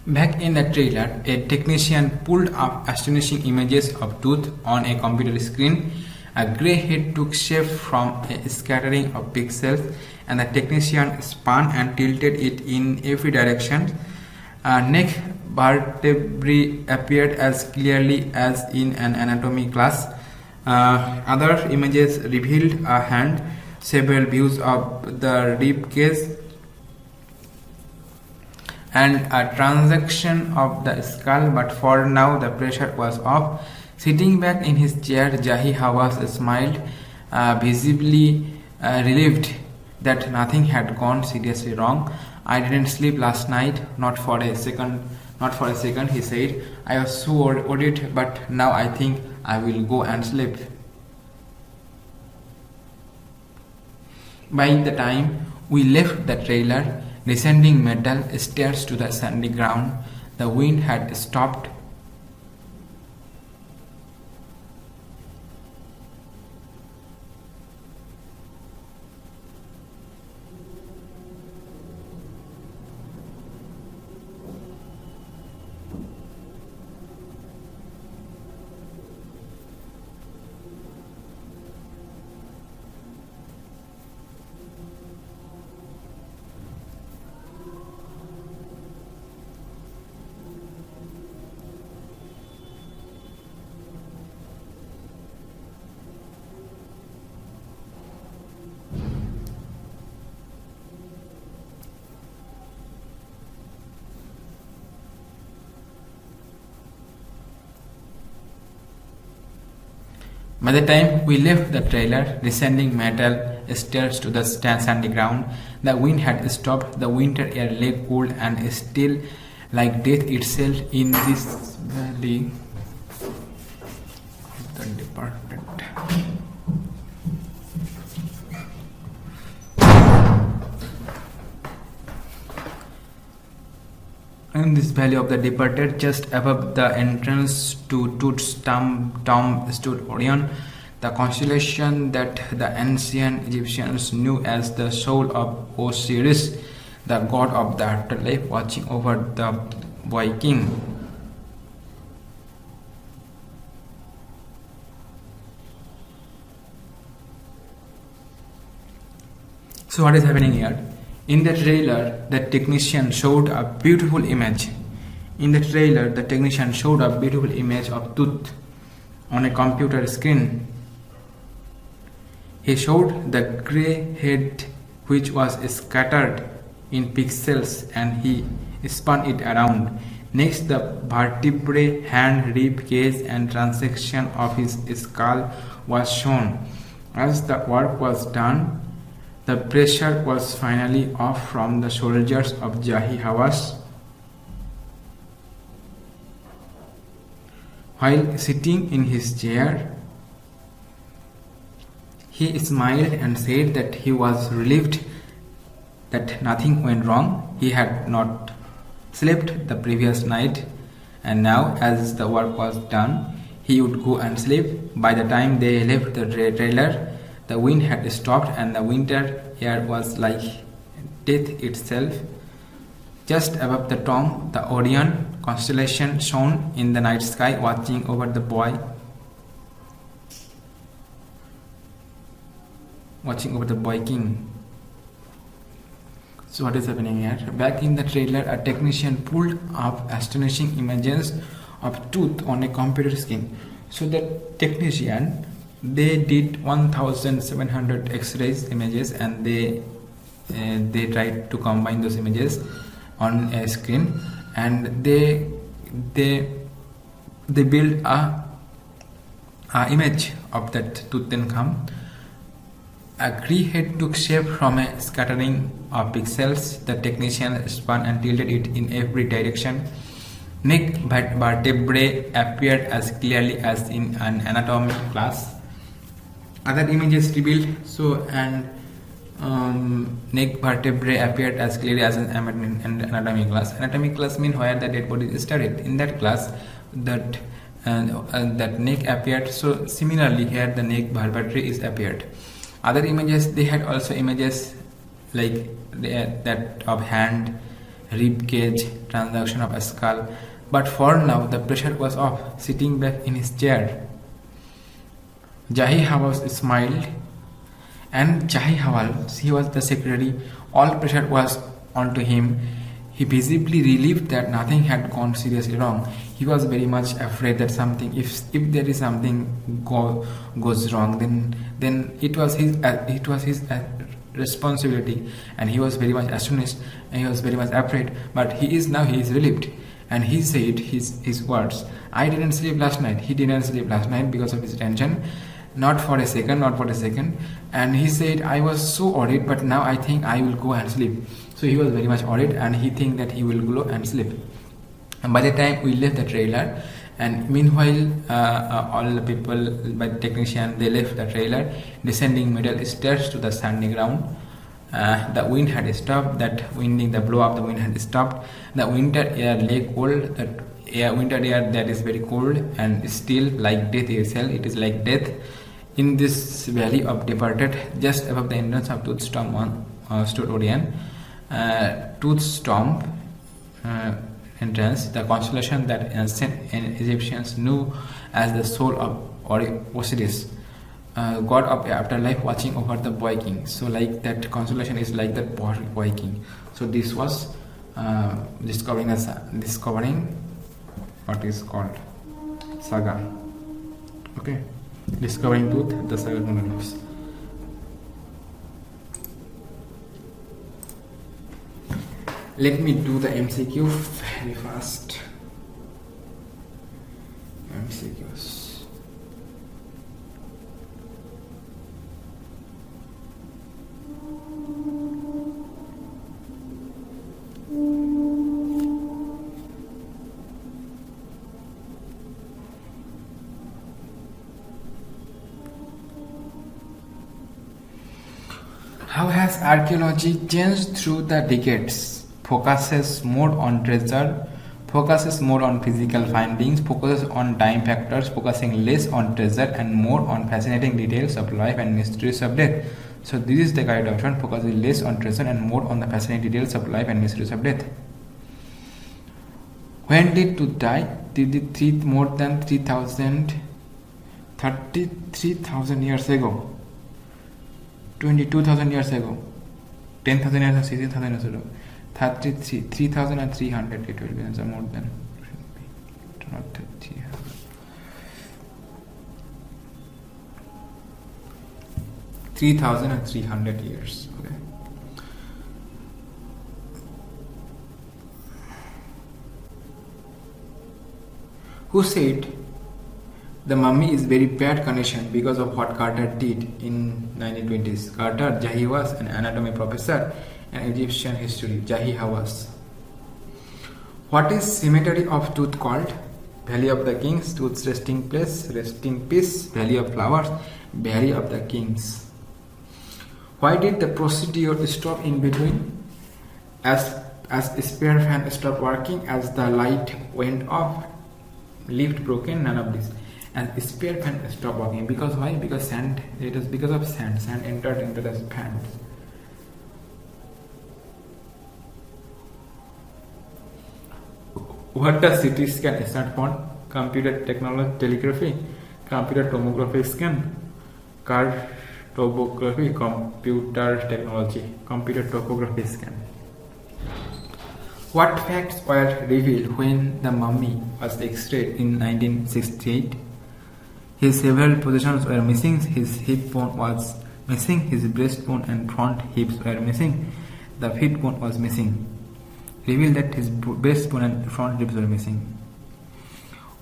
Back in the trailer, a technician pulled up astonishing images of Tooth on a computer screen. A grey head took shape from a scattering of pixels, and the technician spun and tilted it in every direction. Neck vertebrae appeared as clearly as in an anatomy class. Other images revealed a hand, several views of the rib cage, and a transaction of the skull, but for now the pressure was off. Sitting back in his chair, Jahi Hawass smiled, visibly relieved that nothing had gone seriously wrong. I didn't sleep last night, not for a second, he said. I was so worried, but now I think I will go and sleep. By the time we left the trailer, descending metal stairs to the sandy ground, the wind had stopped. By the time we left the trailer, descending metal stairs to the sandy ground. The wind had stopped, the winter air lay cold and still like death itself in this valley of the departed. In this valley of the departed, just above the entrance to Tut's tomb stood Orion, the constellation that the ancient Egyptians knew as the soul of Osiris, the god of the afterlife, watching over the boy king. So what is happening here? In the trailer, the technician showed a beautiful image. Of Tooth on a computer screen. He showed the grey head which was scattered in pixels and he spun it around. Next, the vertebrae, hand, rib cage and transection of his skull was shown. As the work was done, the pressure was finally off from the shoulders of Jahi Hawass. While sitting in his chair, he smiled and said that he was relieved that nothing went wrong. He had not slept the previous night, and now, as the work was done, he would go and sleep. By the time they left the trailer, the wind had stopped and the winter air was like death itself. Just above the tomb, the Orion constellation shone in the night sky, watching over the boy king. So what is happening here? Back in the trailer, a technician pulled up astonishing images of Tooth on a computer screen. So the technician, they did 1700 X-rays images and they tried to combine those images on a screen, and they built a image of that Tutankhamun. A grey head took shape from a scattering of pixels. The technician spun and tilted it in every direction. Neck vertebrae appeared as clearly as in an anatomy class. Other images revealed neck vertebrae appeared as clearly as in anatomy class. Anatomy class means where the dead body is studied. In that class, that neck appeared. So similarly here the neck vertebrae is appeared. Other images, they had also images like that of hand, rib cage, transaction of a skull. But for now the pressure was off. Sitting back in his chair, Jahi Hawass smiled, and Jahi Hawass, he was the secretary. All pressure was onto him. He visibly relieved that nothing had gone seriously wrong. He was very much afraid that something, if there is something goes wrong, then it was his responsibility, and he was very much astonished and he was very much afraid. But he is relieved, and he said his words. I didn't sleep last night. He didn't sleep last night because of his tension. Not for a second. And he said, I was so worried, but now I think I will go and sleep. So he was very much worried, and he think that he will go and sleep. And by the time we left the trailer, and meanwhile all the people, by the technician, they left the trailer, descending middle stairs to the sandy ground. The wind had stopped. The blow of the wind had stopped. The winter air lay cold. Winter air that is very cold and still like death itself. It is like death. In this valley of departed, just above the entrance of Tooth's tomb, stood Orion. Tooth's tomb entrance, the constellation that ancient Egyptians knew as the soul of Osiris, god of afterlife, watching over the boy king. So like that constellation is like that boy king. So this was discovering what is called Saga. Okay, discovering Tooth, the Saga continues. Let me do the MCQ very fast. MCQs. archaeology changed through the decades, focuses more on treasure, focuses more on physical findings, focuses on time factors, focusing less on treasure and more on fascinating details of life and mysteries of death. So this is the correct option, focusing less on treasure and more on the fascinating details of life and mysteries of death. When did Tooth die? Did it treat more than 33,000 years ago? 22,000 years ago? 10,000 years ago? 16,000 years ago? 33, 3,300 it will be answer more than. Not 30. 3,300 years. Okay. Who said the mummy is very bad condition because of what Carter did in 1920s? Carter, Jahi was an anatomy professor and Egyptian history. Jahi Hawass. What is cemetery of Tooth called? Valley of the Kings, Tooth's resting place, resting peace, Valley of Flowers, Valley of the Kings. Why did the procedure stop in between? As spare fan stopped working, as the light went off, lift broken, none of this. And spare fan stopped working. Because why? Because sand, it is because of sand. Sand entered into the fan. What does CT scan stand for? Computer technology, telegraphy, computer tomography scan, cartography, computer technology, computer topography scan. What facts were revealed when the mummy was X-rayed in 1968? His several positions were missing, his hip bone was missing, his breastbone and front hips were missing, the feet bone was missing. Revealed that his breastbone and front ribs were missing.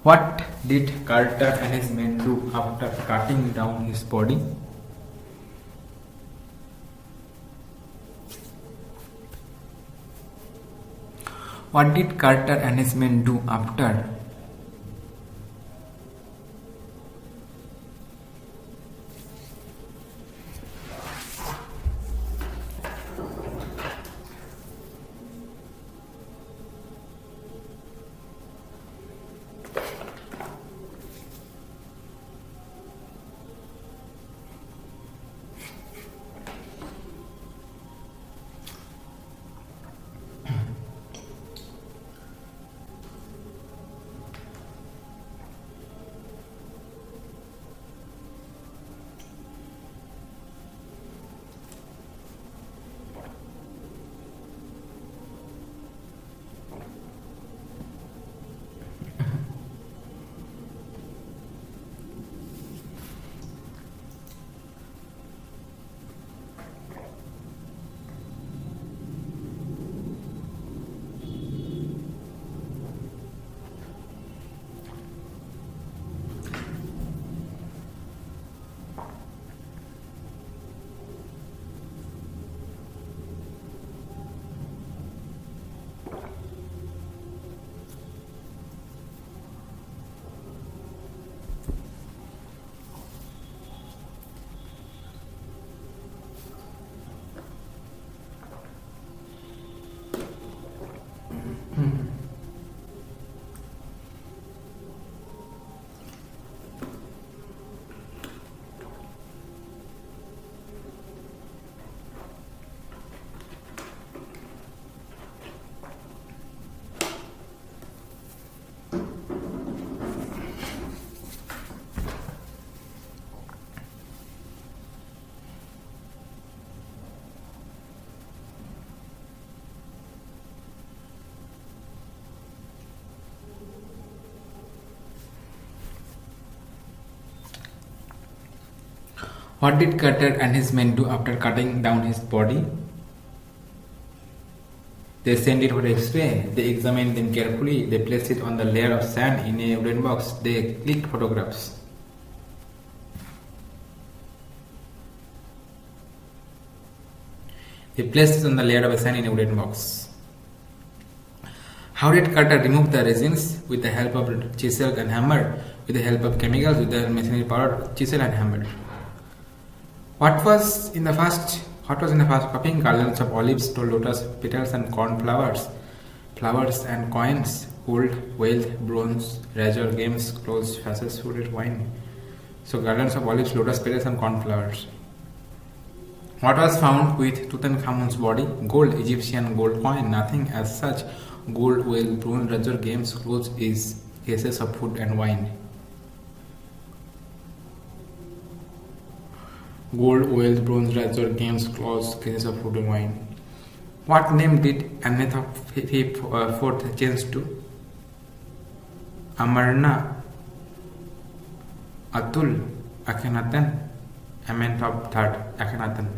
What did Carter and his men do after cutting down his body? What did Carter and his men do after? What did Carter and his men do after cutting down his body? They sent it for X-ray, they examined them carefully, they placed it on the layer of sand in a wooden box, they clicked photographs. They placed it on the layer of sand in a wooden box. How did Carter remove the resins? With the help of chisel and hammer, with the help of chemicals, with the machinery power, chisel and hammer. What was What was in the first copying? Garlands of olives, lotus petals and cornflowers, flowers and coins, gold, wealth, bronze, razor, games, clothes, fasces, food, wine. So garlands of olives, lotus petals and cornflowers. What was found with Tutankhamun's body? Gold, Egyptian gold coin, nothing as such. Gold, wealth, bronze, razor, games, clothes is cases of food and wine. Gold, wealth, bronze, razor, games, clothes, cases of food and wine. What name did Anetha IV change to? Amarna, Atul, Akhenaten, Amenhotep III, Akhenaten.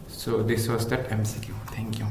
So this was that MCQ. Thank you.